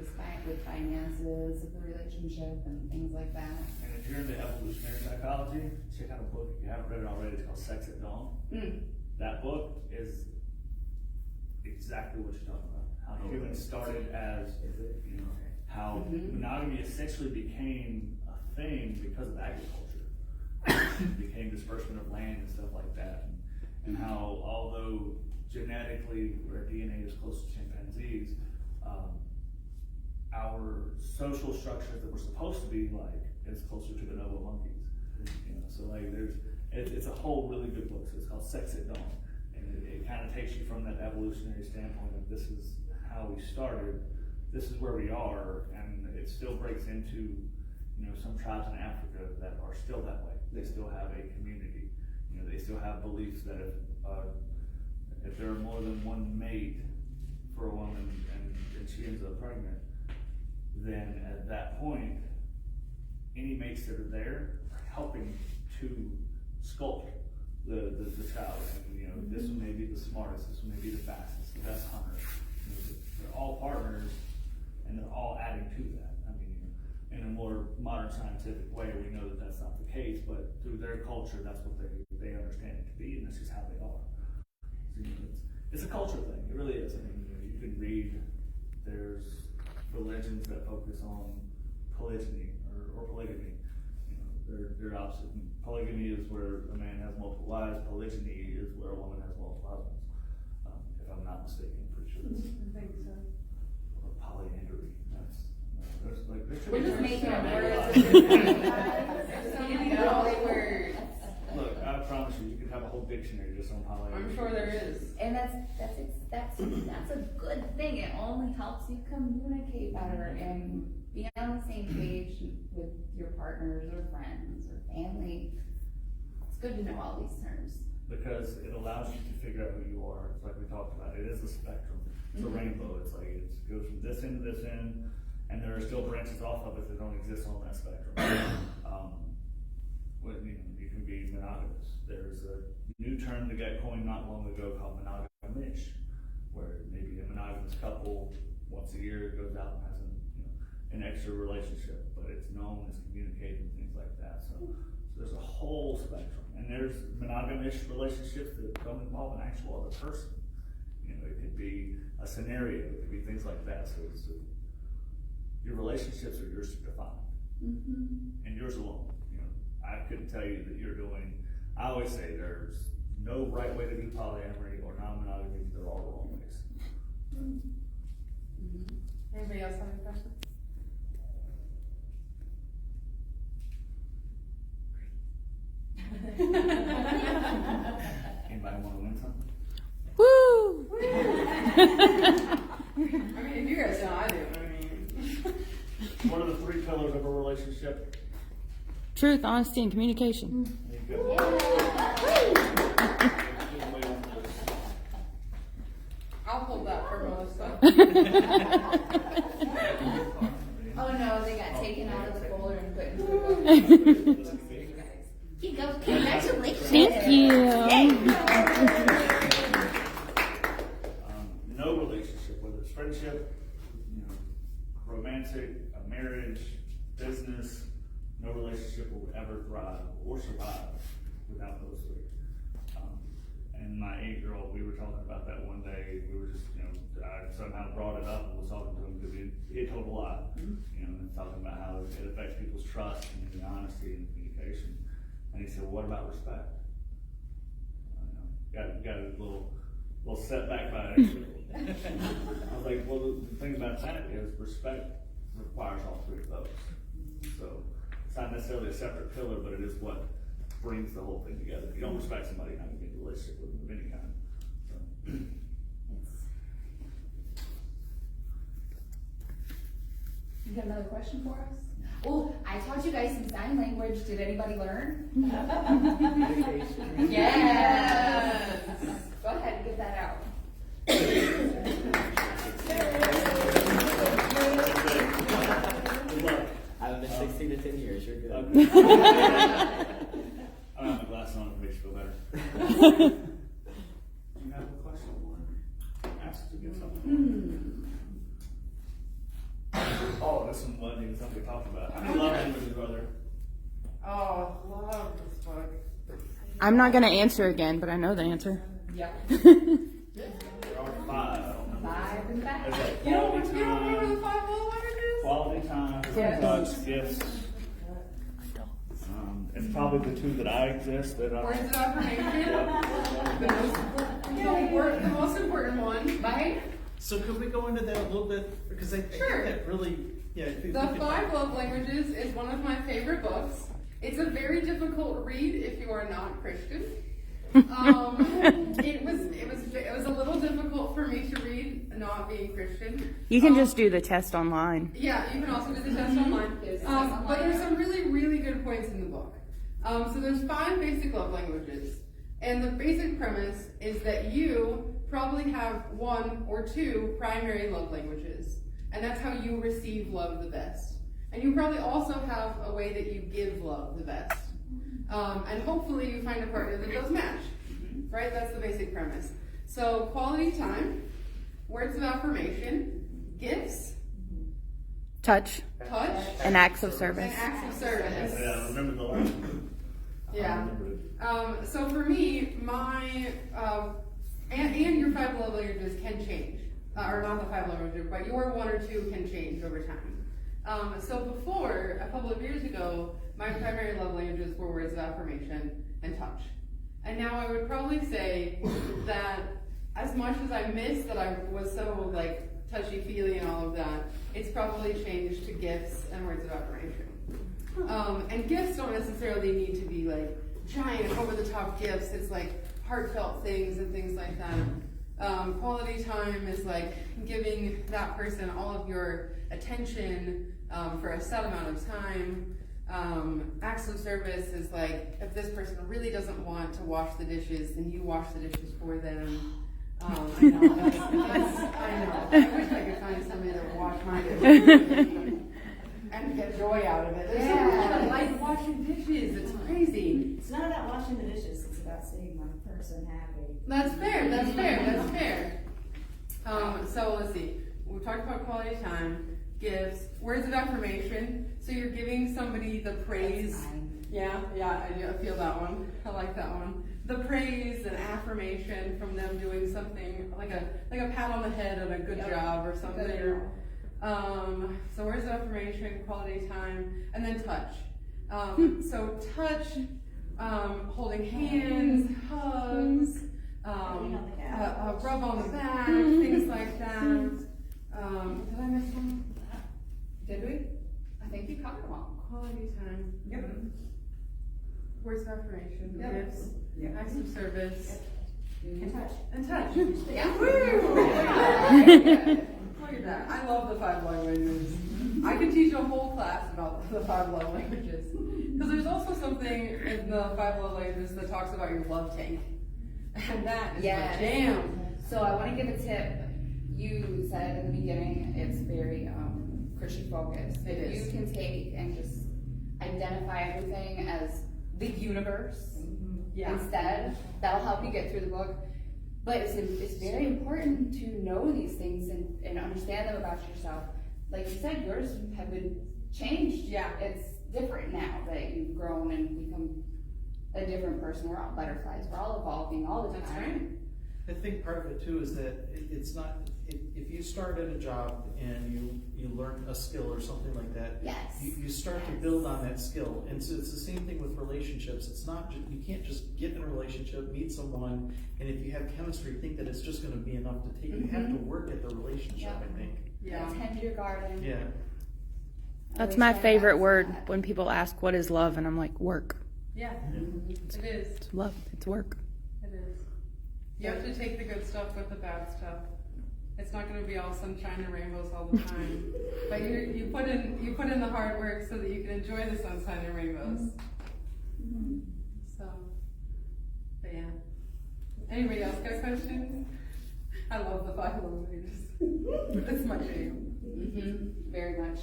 with finances of the relationship and things like that. And if you're into evolutionary psychology, check out a book, if you haven't read it already, it's called Sex at Dawn. That book is exactly what you're talking about. How humans started as, how monogamy essentially became a thing because of agriculture. It became disbursement of land and stuff like that. And how, although genetically, our DNA is close to chimpanzees, our social structures that we're supposed to be like is closer to bonobo monkeys. So like it's a whole really good book. So it's called Sex at Dawn, and it kind of takes you from that evolutionary standpoint of this is how we started, this is where we are, and it still breaks into some tribes in Africa that are still that way. They still have a community. They still have beliefs that if there are more than one mate for a woman and she ends up pregnant, then at that point, any mates that are there are helping to sculpt the child. And, this one may be the smartest, this one may be the fastest, the best hunter. They're all partners, and they're all adding to that. In a more modern scientific way, we know that that's not the case, but through their culture, that's what they understand it to be, and that's just how they are. So, it's a culture thing. It really is. You can read. There's religions that focus on polygyny or polygamy. They're opposite. Polygamy is where a man has multiple wives. Polygyny is where a woman has multiple husbands. If I'm not mistaken, I'm pretty sure that's I think so. or polyandry. There's like We're just making up words. Words. Look, I promise you, you could have a whole dictionary just on polyamory. I'm sure there is. And that's a good thing. It only helps you communicate better and be on the same page with your partners or friends or family. It's good to know all these terms. Because it allows you to figure out who you are. It's like we talked about. It is a spectrum. It's a rainbow. It's like it goes from this end to this end, and there are still branches off of it that don't exist on that spectrum. You can be monogamous. There's a new term that got coined not long ago called monogamish, where maybe a monogamous couple once a year goes out and has an extra relationship, but it's known as communicating, things like that. So there's a whole spectrum, and there's monogamish relationships that don't involve an actual other person. It could be a scenario, it could be things like that. So your relationships are yours to define, and yours alone. I couldn't tell you that you're doing. I always say there's no right way to do polyamory or non-monogamy. They're all the wrong ways. Anybody else have any questions? Anybody want to win something? Woo! I mean, if you guys don't, I do. What are the 3 pillars of a relationship? Truth, honesty, and communication. There you go. I'll hold that for Melissa. Oh no, they got taken out of the folder and put into a book. Here you go. Congratulations. Thank you. No relationship, whether it's friendship, romantic, a marriage, business, no relationship will ever thrive or survive without those 3. And my 8-year-old, we were talking about that one day. We were just, I somehow brought it up and was talking to him because he told a lot, and talking about how it affects people's trust and the honesty and communication. And he said, well, what about respect? Got a little setback by it. I was like, well, the thing about that is respect requires all 3 of those. So it's not necessarily a separate pillar, but it is what brings the whole thing together. If you don't respect somebody, you're not going to get a relationship with them of any kind. So. You got another question for us? Oh, I taught you guys some sign language. Did anybody learn? Yes. Go ahead and get that out. I haven't been 16 to 10 years. You're good. Okay. I don't have my glasses on. It makes you feel better. Do you have a question or ask to get something? Oh, this one wasn't even something we talked about. How many love languages are there? Oh, love this book. I'm not going to answer again, but I know the answer. Yep. There are 5. I don't remember. 5 in the back. There's like You don't remember quality the 5 love languages? time, Yes. touch, gifts. It's probably the 2 that I exist that Words I. of affirmation. The most important one. Mike? So could we go into that a little bit, because I think Sure. that really, if we The could- 5 Love Languages is one of my favorite books. It's a very difficult read if you are not Christian. It was a little difficult for me to read, not being Christian. You can just do the test online. Yeah, you can also do the test online. But there's some really, really good points in the book. So there's 5 basic love languages. And the basic premise is that you probably have 1 or 2 primary love languages. And that's how you receive love the best. And you probably also have a way that you give love the best. And hopefully you find a partner that does match. Right? That's the basic premise. So quality time, words of affirmation, gifts, Touch touch, and acts of and service. acts of service. Yeah, remember the last one. Yeah. So for me, my and your 5 love languages can change, or not the 5 love languages, but your 1 or 2 can change over time. So before, a couple of years ago, my primary love languages were words of affirmation and touch. And now I would probably say that as much as I miss that I was so touchy-feely and all of that, it's probably changed to gifts and words of affirmation. And gifts don't necessarily need to be giant, over-the-top gifts. It's heartfelt things and things like that. Quality time is like giving that person all of your attention for a set amount of time. Acts of service is like if this person really doesn't want to wash the dishes, then you wash the dishes for them. I know, I know. I wish I could find somebody that would wash my dishes and get joy out of it. There's so much that like washing dishes. It's crazy. It's not about washing the dishes, it's about seeing one person happy. That's fair. That's fair. That's fair. So let's see. We talked about quality time, gifts, words of affirmation. So you're giving somebody the praise. Yeah, I feel that one. I like that one. The praise and affirmation from them doing something like a pat on the head and a good job or something. So words of affirmation, quality time, and then touch. So touch, holding hands, hugs, a rub on the back, things like that. Did I miss one? Did we? I think you covered them all. Quality time. Yep. Words of affirmation, Yep. gifts, acts of service, And touch. and touch. Yeah. Look at that. I love the 5 languages. I could teach a whole class about the 5 love languages. Because there's also something in the 5 love languages that talks about your love tank. And that is Yes. my jam. So I want to give a tip. You said in the beginning it's very Christian focused. It If is. you can take and just identify everything as the universe Yeah. instead, that'll help you get through the book. But it's very important to know these things and understand them about yourself. Like you said, yours have been changed. Yeah. It's different now that you've grown and become a different person. We're all butterflies. We're all evolving all the That's time. right. I think part of it too is that it's not, if you start at a job and you learn a skill or something like that, Yes. you start to build on that skill. And so it's the same thing with relationships. It's not just, you can't just get in a relationship, meet someone, and if you have chemistry, think that it's just gonna be enough to take. You have to work at the relationship, Yeah. I think. Yeah. Tend your garden. Yeah. That's Always my try to favorite balance word that. when people ask what is love, and I'm like, work. Yeah. It is. It's love. It's work. It is. You have to take the good stuff with the bad stuff. It's not going to be all sunshine and rainbows all the time. But you put in the hard work so that you can enjoy the sunshine and rainbows. So, but yeah. Anybody else got questions? I love the 5 languages. It's my jam. Very much.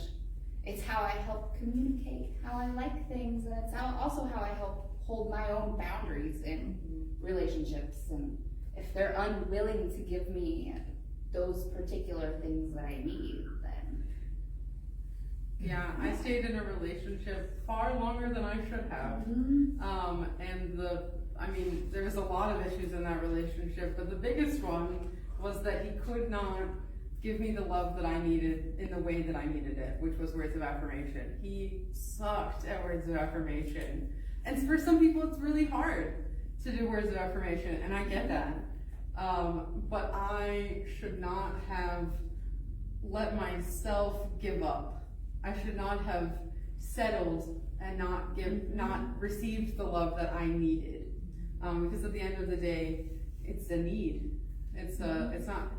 It's how I help communicate how I like things, and it's also how I help hold my own boundaries in relationships. And if they're unwilling to give me those particular things that I need, then Yeah, I stayed in a relationship far longer than I should have. And there was a lot of issues in that relationship, but the biggest one was that he could not give me the love that I needed in the way that I needed it, which was words of affirmation. He sucked at words of affirmation. And for some people, it's really hard to do words of affirmation, and I get that. But I should not have let myself give up. I should not have settled and not received the love that I needed. Because at the end of the day, it's a need. It's not,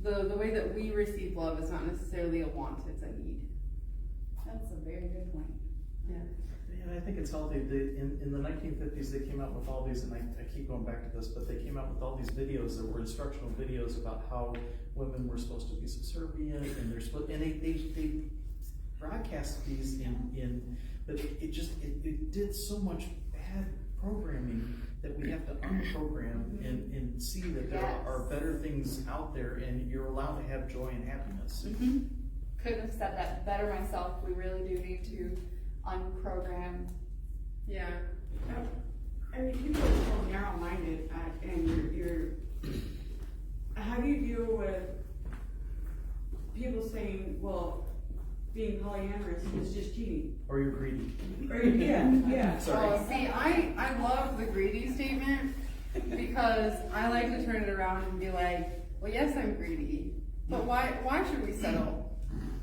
the way that we receive love is not necessarily a want, it's a need. that's a very good point. Yeah. And I think it's healthy. In the 1950s, they came out with all these, and I keep going back to this, but they came out with all these videos that were instructional videos about how women were supposed to be subservient, and they broadcast these but it did so much bad programming that we have to unprogram and see that there are better things out there, and you're allowed to have joy and happiness. Couldn't have said that better myself. We really do need to unprogram. Yeah. I mean, people are so narrow-minded, and how do you deal with people saying, well, being polyamorous is just cheating? Or you're greedy. Or, yeah. Sorry. Oh, see, I love the greedy statement because I like to turn it around and be like, well, yes, I'm greedy, but why should we settle?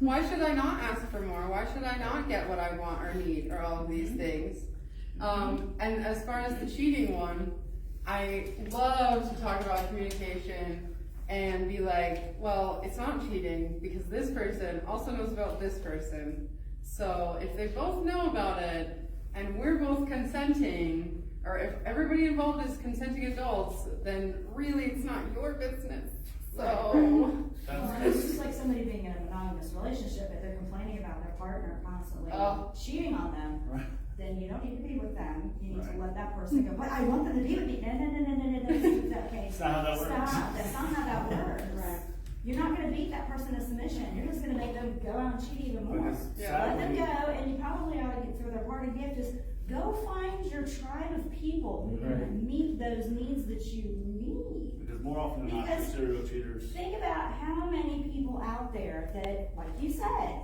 Why should I not ask for more? Why should I not get what I want or need or all of these things? And as far as the cheating one, I love to talk about communication and be like, well, it's not cheating because this person also knows about this person. So if they both know about it and we're both consenting, or if everybody involved is consenting adults, then really it's not your business. So Well, it's just like somebody being in a monogamous relationship, if they're complaining about their partner constantly cheating on them, Right. then you don't need to be with them. You need Right. to let that person go, but I want them to be with me. No. Okay. That's not how that works. Stop. That's not how that works. Right. You're not gonna beat that person into submission. You're just gonna make them go out and cheat even more. Because Yeah. Let them sadly- go, and you probably ought to get through their party gift is go find your tribe of people who Right. can meet those needs that you need. Because more often than not, Because- serial cheaters. Think about how many people out there that, like you said,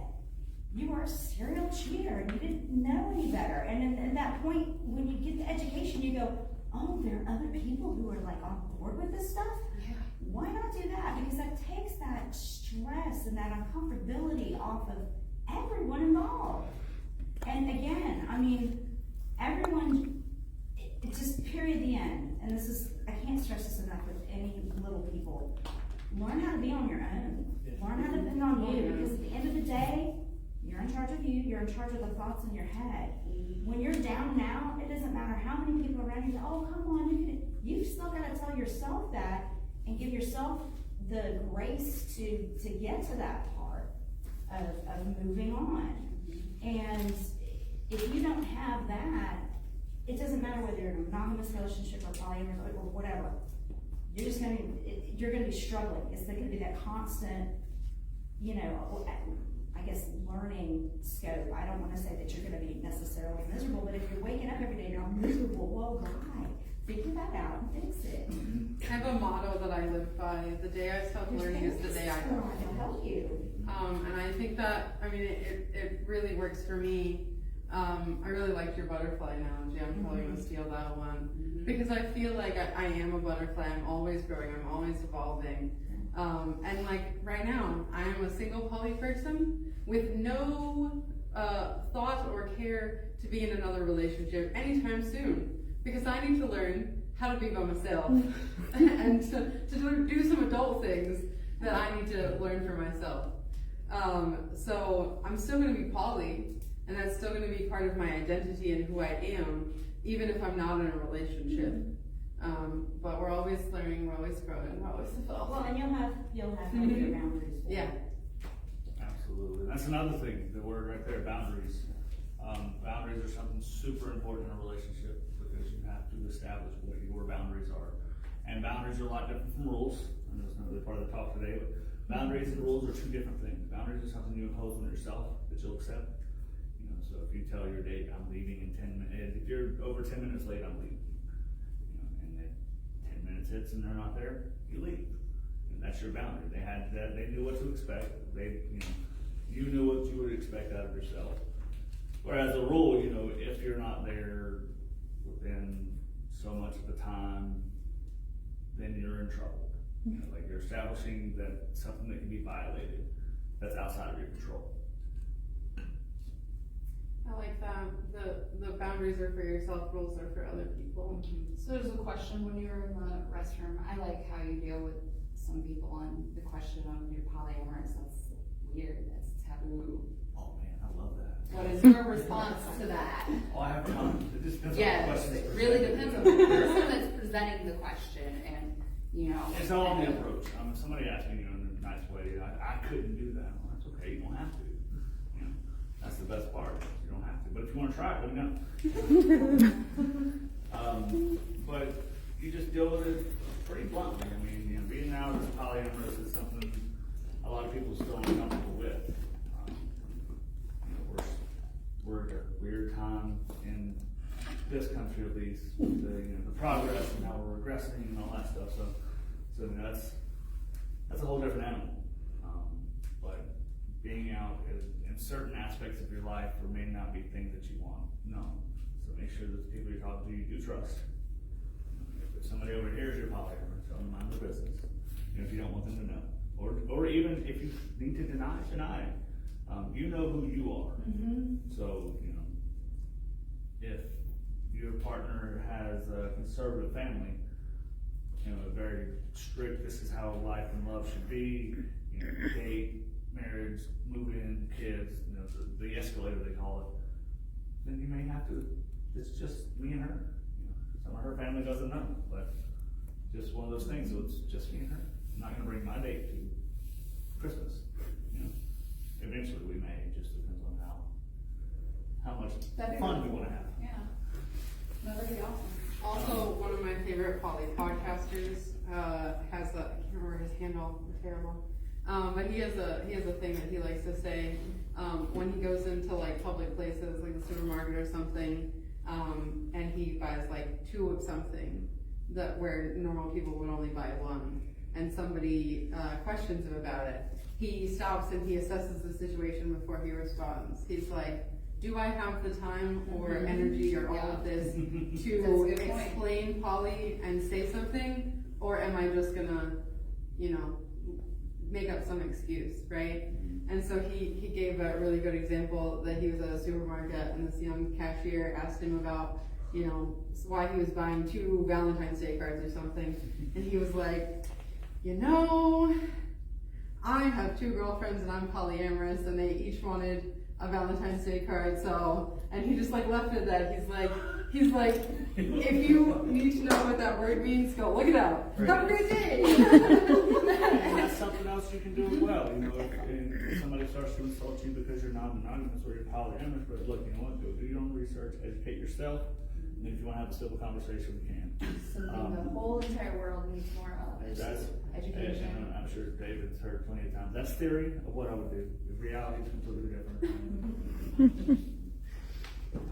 you are a serial cheater and you didn't know any better. And at that point, when you get the education, you go, oh, there are other people who are like on board with this stuff? Yeah. Why not do that? Because that takes that stress and that uncomfortability off of everyone involved. And again, I mean, everyone, it just period the end. And this is, I can't stress this enough with any little people. Learn how to be on your own. Learn how to depend on you, because at the end of the day, you're in charge of you, you're in charge of the thoughts in your head. When you're down now, it doesn't matter how many people around you say, oh, come on, you've still gotta tell yourself that and give yourself the grace to get to that part of moving on. And if you don't have that, it doesn't matter whether you're in a monogamous relationship or polyamorous or whatever. You're just gonna, you're gonna be struggling. It's gonna be that constant, you know, I guess learning scope. I don't wanna say that you're gonna be necessarily miserable, but if you're waking up every day and you're miserable, well, why? Figure that out and fix it. I have a motto that I live by. The day I stop learning is the day I It'll don't. help you. And I think that, I mean, it really works for me. I really liked your butterfly analogy. I'm probably gonna steal that one. Because I feel like I am a butterfly. I'm always growing. I'm always evolving. And like right now, I am a single poly person with no thought or care to be in another relationship anytime soon. Because I need to learn how to be by myself and to do some adult things that I need to learn for myself. So I'm still gonna be poly, and that's still gonna be part of my identity and who I am, even if I'm not in a relationship. But we're always learning, we're always growing, we're always evolving. Well, and you'll have healthier boundaries. for Yeah. it. Absolutely. That's another thing, the word right there, boundaries. Boundaries are something super important in a relationship because you have to establish what your boundaries are. And boundaries are a lot different from rules. I know it's not really part of the talk today, but boundaries and rules are two different things. Boundaries are something you impose on yourself that you'll accept. You know, so if you tell your date, I'm leaving in 10 minutes, if you're over 10 minutes late, I'm leaving. You know, and then 10 minutes hits and they're not there, you leave. And that's your boundary. They had that, they knew what to expect. You knew what you would expect out of yourself. Whereas a rule, you know, if you're not there within so much of the time, then you're in trouble. You know, like you're establishing that something that can be violated that's outside of your control. I like that. The boundaries are for yourself, rules are for other people. So there's a question when you're in the restroom. I like how you deal with some people on the question of your polyamorous. That's weird. That's taboo. Oh man, I love that. What is your response to that? Oh, I have time. It just depends on the Yes, question. it really depends on the person that's presenting the question, and you know. It's all on the approach. If somebody asked me, you know, in a nice way, I couldn't do that. Well, that's okay. You don't have to. You know, that's the best part. You don't have to. But if you want to try it, let me know. But you just deal with it pretty bluntly. I mean, you know, being out as polyamorous is something a lot of people still uncomfortable with. You know, we're at a weird time in this country, at least, with the progress and how we're regressing and all that stuff. So you know, that's a whole different animal. But being out in certain aspects of your life may not be things that you want. No. So make sure that the people you're talking to you do trust. If somebody over here is your polyamorous, tell them mind their business. You know, if you don't want them to know, or even if you need to deny. You know who you are. So you know, if your partner has a conservative family, very strict, this is how life and love should be, date, marriage, move in, kids, the escalator they call it, then you may have to, it's just me and her. Some of her family doesn't know, but just one of those things, so it's just me and her. I'm not gonna bring my date to Christmas, Eventually we may, it just depends on how much fun we wanna have. Yeah. No, that'd be awesome. Also, one of my favorite poly podcasters has a, I can't remember his handle, it's terrible. But he has a thing that he likes to say when he goes into like public places, like the supermarket or something, and he buys like 2 of something that where normal people would only buy 1, and somebody questions him about it. He stops and he assesses the situation before he responds. He's like, do I have the time or energy or all of this to explain poly and say something, or am I just gonna, make up some excuse, right? And so he gave a really good example that he was at a supermarket and this young cashier asked him about, why he was buying 2 Valentine's Day cards or something, and he was like, I have 2 girlfriends and I'm polyamorous, and they each wanted a Valentine's Day card, and he just like left it at that. He's like, if you need to know what that word means, go look it up. Right. Have a great day. And that's something else you can do as well. If somebody starts to insult you because you're non-monogamous or you're polyamorous, but look, you know what? Go do your own research, educate yourself, and if you want to have a civil conversation, we can. Something the whole entire world needs more of is That's education. And I'm sure David's heard plenty of times. That's theory of what I would do. The reality is completely different.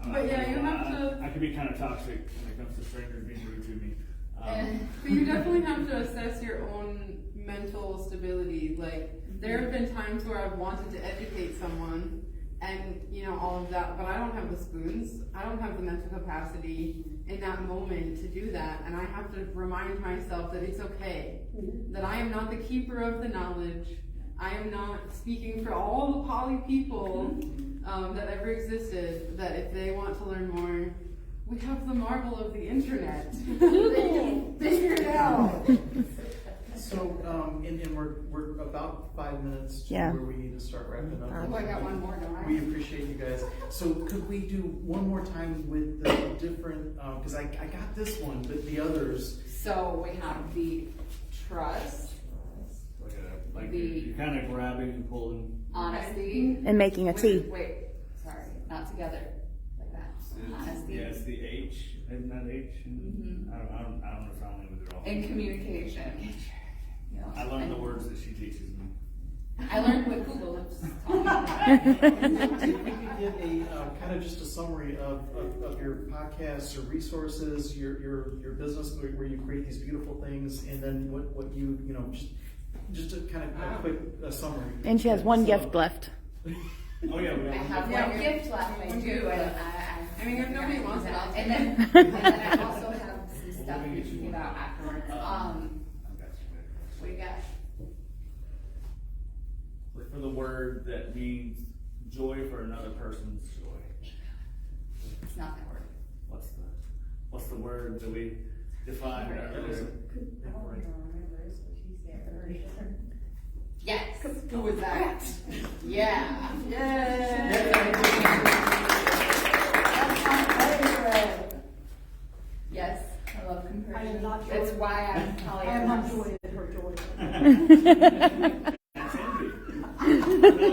But yeah, you have to. I can be kind of toxic when it comes to strangers being rude to me. But you definitely have to assess your own mental stability. Like, there have been times where I've wanted to educate someone and, all of that, but I don't have the spoons. I don't have the mental capacity in that moment to do that. And I have to remind myself that it's okay, that I am not the keeper of the knowledge. I am not speaking for all the poly people that ever existed, that if they want to learn more, we have the marvel of the internet. They can figure it out. So, and we're about 5 minutes to Yeah. where we need to start wrapping up. Oh, I got one more, don't I? We appreciate you guys. So could we do one more time with the different, because I got this one, but the others. So we have the trust, Like The- you're kind of grabbing and pulling. honesty. And making a tea. Wait, sorry, not together, like that. Honesty. Yeah, it's the H, isn't that H? I don't know if I'm with it all. And communication. I learned the words that she teaches me. I learned what Google was talking about. If we could get a kind of just a summary of your podcasts or resources, your business where you create these beautiful things, and then what you just a kind of a quick summary. And she has one So- gift left. Oh yeah, we I have have one gift left, I do, and I mean, if nobody wants it, I'll take and it. then I also have some stuff you can give out afterwards. What do you got? Look for the word that means joy for another person's joy. It's not that word. What's the word that we defined earlier? Yes. Who was that? Yeah. That's my favorite. Yes, I love comparison. I am not That's joy. why I'm polyamorous. I am not joy in her joy. That's envy.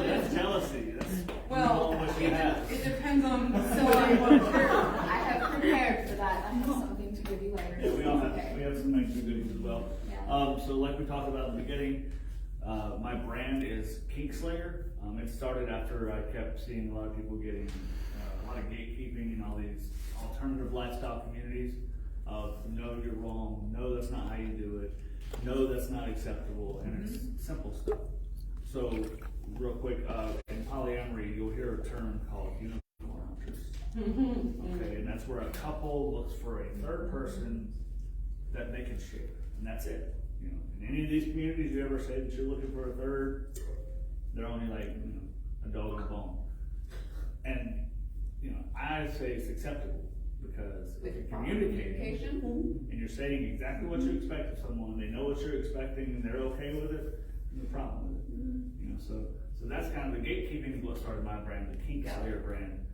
That's jealousy. That's Well, what she has. it depends on So I have prepared for that. I have something to give you later. Yeah, we all have Okay. some extra goodies as well. Yeah. So like we talked about in the beginning, my brand is Kinkslayer. It started after I kept seeing a lot of people getting a lot of gatekeeping in all these alternative lifestyle communities of no, you're wrong, no, that's not how you do it, no, that's not acceptable, and it's simple stuff. So real quick, in polyamory, you'll hear a term called unicorn interest. Okay, and that's where a couple looks for a third person that they can share, and that's it. In any of these communities, you ever say that you're looking for a third, they're only like a dog and a bone. And I say it's acceptable. because if With you're proper communicating, communication. and you're saying exactly what you expect of someone, and they know what you're expecting, and they're okay with it, no problem with it. You know, so that's kind of the gatekeeping is what started my brand, the Kink Slayer brand.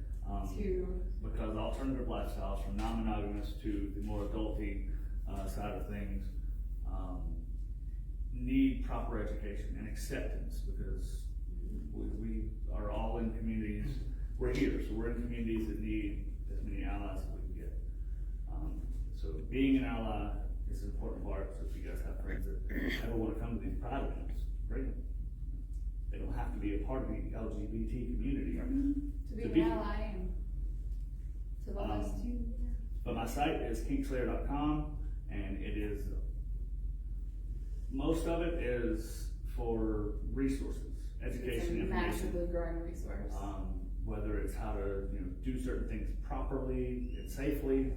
Because alternative lifestyles, from non-monogamous to the more adulty side of things, need proper education and acceptance, because we are all in communities. We're here, so we're in communities that need as many allies as we can get. So being an ally is an important part. So if you guys have friends that ever want to come to these pride events, bring them. They don't have to be a part of the LGBT community. To be an ally and to love us too. But my site is kinkslayer.com, and it is, most of it is for resources, education, It's a information. massively growing resource. Whether it's how to do certain things properly and safely,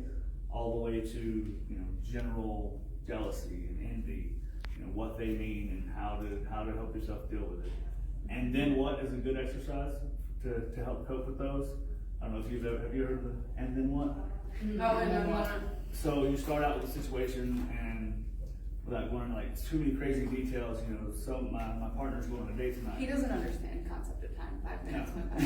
all the way to general jealousy and envy, what they mean and how to help yourself deal with it. And then what is a good exercise to help cope with those? I don't know if have you heard of the and then what? Oh, and then what? So you start out with a situation, and without going into like too many crazy details, so my partner's going on a date tonight. He doesn't understand the concept of time. 5 minutes No. went by.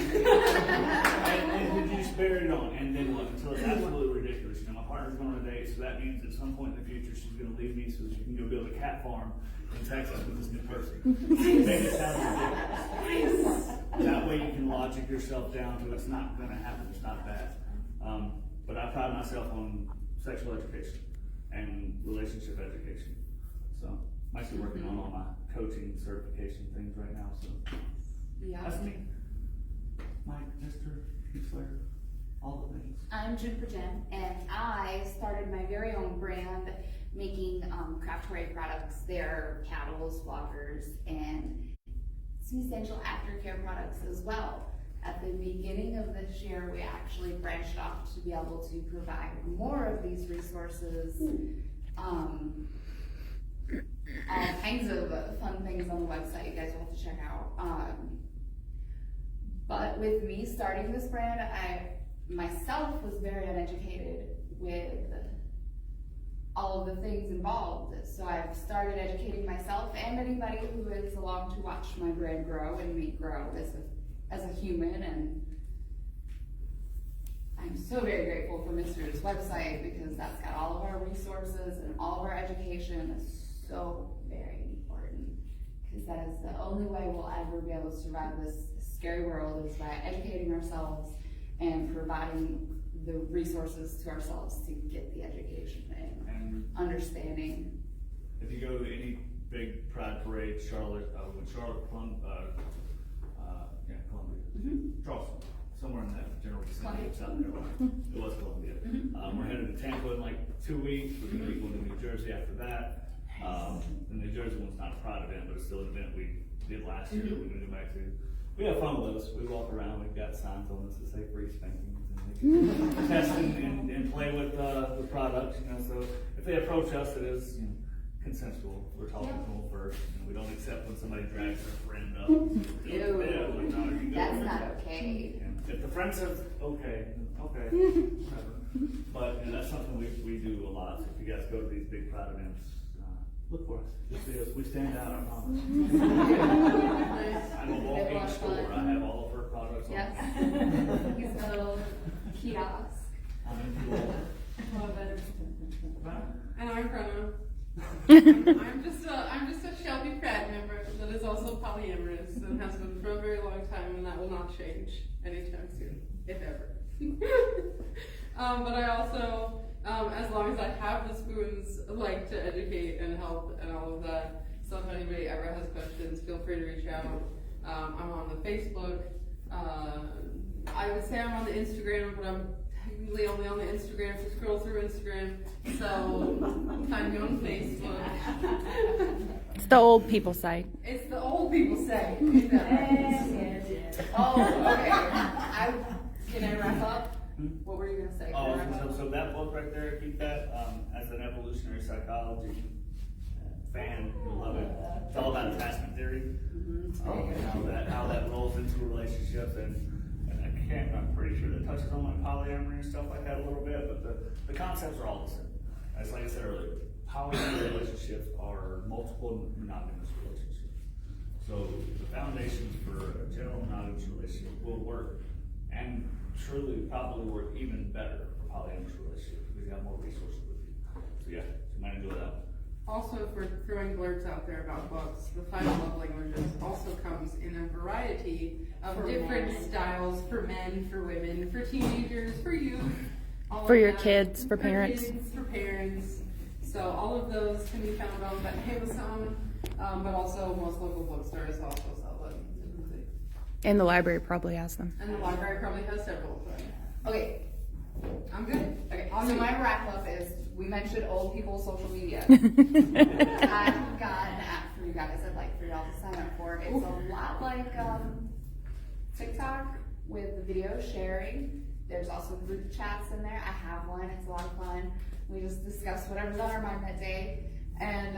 and you just bury it on, and then what? Until it's absolutely ridiculous. My partner's going on a date, so that means at some point in the future she's going to leave me so she can go build a cat farm in Texas with this new person. Make it sound ridiculous. That way you can logic yourself down to it's not going to happen. It's not bad. But I pride myself on sexual education and relationship education. So I'm actually working on all my coaching certification things right now. So Yeah. that's me. Mike, Mr. Slayer, all the things. I'm Juniper Jen, and I started my very own brand making craft toy products. They're candles, blockers, and some essential aftercare products as well. At the beginning of this year, we actually branched off to be able to provide more of these resources. All kinds of fun things on the website you guys will have to check out. But with me starting this brand, I myself was very uneducated with all of the things involved. So I've started educating myself and anybody who is along to watch my brand grow and me grow as a human. And I'm so very grateful for Mr's website, because that's got all of our resources and all of our education. Is so very important, because that is the only way we'll ever be able to survive this scary world, is by educating ourselves and providing the resources to ourselves to get the education and understanding. If you go to any big pride parade, Columbia, Charleston, somewhere in that general vicinity of South Carolina. It was Columbia. We're headed to Tampa in like 2 weeks. We're going to be going to New Jersey after that. The New Jersey one's not a pride event, but it's still an event we did last year that we're going to go back to. We have fun with us. We walk around. We've got signs on us that say free spankings, and they can test and play with the products. So if they approach us, it is consensual. We're talking to them first. We don't accept when somebody drags their friend up. Ew. Like, no, you go. That's not okay. If the friend says okay, whatever. But that's something we do a lot. So if you guys go to these big pride events, look for us. You'll see us. We stand out, I promise. I'm a walking store. I have all of her products on. Yes. He's a little kiosk. I'm into all. Love it. And I'm Brenna. I'm just a Shelby Pride member that is also polyamorous and has been for a very long time, and that will not change anytime soon, if ever. But I also, as long as I have the spoons, like to educate and help and all of that. So if anybody ever has questions, feel free to reach out. I'm on the Facebook. I would say I'm on the Instagram, but I'm technically only on the Instagram to scroll through Instagram. So find me on Facebook. It's the old people site. It's the old people say. Oh, okay. Can I wrap up? What were you gonna say? Can I wrap up? So that book right there, keep that as an evolutionary psychology fan. You'll love it. It's all about attachment theory. And how that rolls into relationships, and I can't, I'm pretty sure that touches on like polyamory and stuff like that a little bit, but the concepts are all the same. As like I said earlier, polyamory relationships are multiple monogamous relationships. So the foundations for a general monogamous relationship will work, and truly probably work even better for polyamorous relationships because you have more resources with you. So yeah, so you might enjoy that. Also, for throwing blurbs out there about books, the 5 love languages also comes in a variety of For different men. styles for men, for women, for teenagers, for youth. all For of your that. kids, for parents. Kids, for parents. So all of those can be found on Amazon, but also most local bookstores also sell them typically. And the library probably has them. And the library probably has several of them. Okay, I'm good. okay, On so me. my wrap up is, we mentioned old people social media. I've got an app for you guys I'd like for y'all to sign up for. It's a lot like TikTok with the video sharing. There's also group chats in there. I have one, it's a lot of fun. We just discuss whatever's on our mind that day. And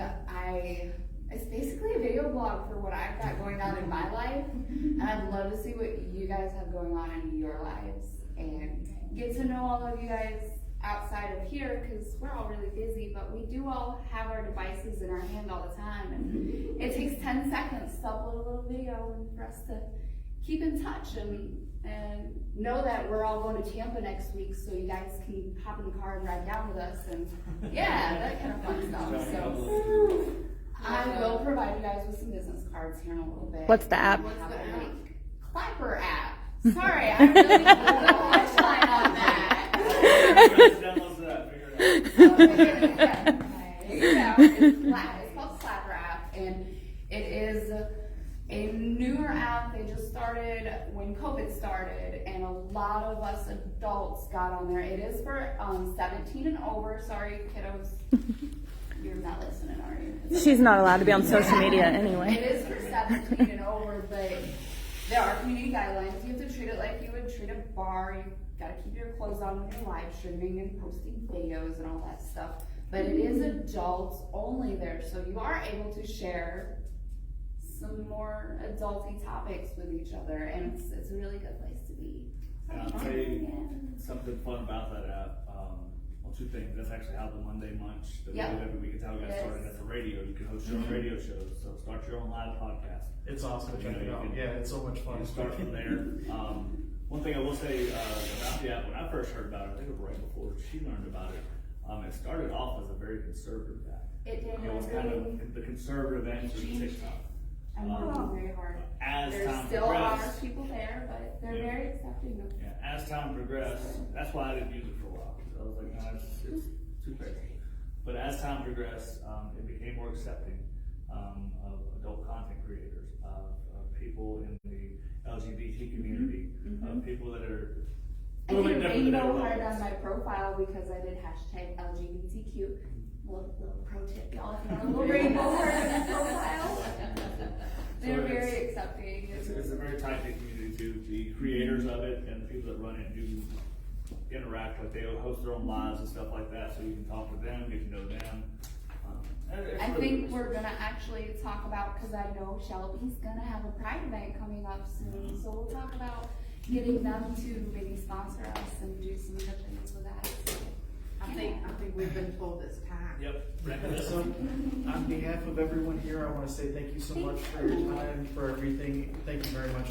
it's basically a video blog for what I've got going on in my life. And I'd love to see what you guys have going on in your lives and get to know all of you guys outside of here, because we're all really busy, but we do all have our devices in our hand all the time, and it takes 10 seconds to upload a little video and for us to keep in touch and know that we're all going to Tampa next week, so you guys can hop in the car and ride down with us, and yeah, that kind of fun stuff. So I will provide you guys with some business cards here in a little bit. What's the app? What's the app? Clapper app. Sorry, I really put the punchline on that. Download that, figure it out. It's called Slapper app, and it is a newer app. They just started when COVID started, and a lot of us adults got on there. It is for 17 and over. Sorry, kiddos. You're not listening, are you? She's not allowed to be on social media anyway. It is for 17 and over, but there are community guidelines. You have to treat it like you would treat a bar. You gotta keep your clothes on when you're live streaming and posting videos and all that stuff. But it is adults only there, so you are able to share some more adulty topics with each other, and it's a really good place to be. And I'll tell you something fun about that app. Well, two things. That's actually how the Monday Munch, the Yep. video every week, is how it got started. That's a radio. You can host your own radio shows. So start your own live podcast. It's awesome. You know, you can- Yeah, it's so much fun. You start from there. One thing I will say about the app, when I first heard about it, I think it was right before she learned about it. It started off as a very conservative app. It did. It was kind of the conservative answer to TikTok. I'm working very hard. As There time still are progressed, people there, but they're Yeah. very accepting of yeah, as time progressed, that's why I didn't use it for a while. Because I was like, no, it's too crazy. But as time progressed, it became more accepting of adult content creators, of people in the LGBT community, of people that are I a little bit did different than rainbow everybody heart else. on my profile because I did hashtag LGBTQ. Little pro tip, y'all. If you want a little rainbow heart on your profile. They're So very it's- accepting. It's a very tight-knit community too. The creators of it and the people that run it do interact, like they host their own lives and stuff like that, so you can talk to them, get to know them. It's I really think good. we're gonna actually talk about, because I know Shelby's gonna have a Pride event coming up soon, so we'll talk about getting them to maybe sponsor us and do some good things with that. I think we've been told it's time. Yep. So, on behalf of everyone here, I want to say thank you so much for your time, for everything. Thank you very much.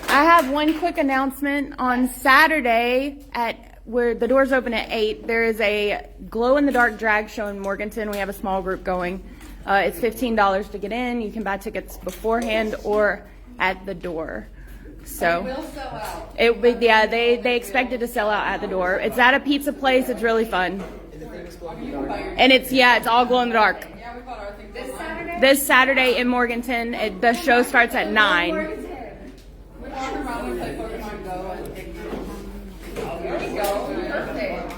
I have one quick announcement. On Saturday at where the doors open at 8, there is a glow-in-the-dark drag show in Morganton. We have a small group going. It's $15 to get in. You can buy tickets beforehand or at the door. It So will sell out. they expect it to sell out at the door. It's at a pizza place. It's really fun. And it's all glow in the dark. Yeah, we bought our things This online. Saturday? This Saturday in Morganton, the show starts at 9. We walk around and play Pokemon Go and take There we go, perfect.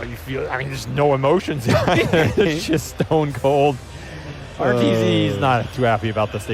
You feel, I mean, there's no emotions. It's just stone cold. RTZ is not too happy about this.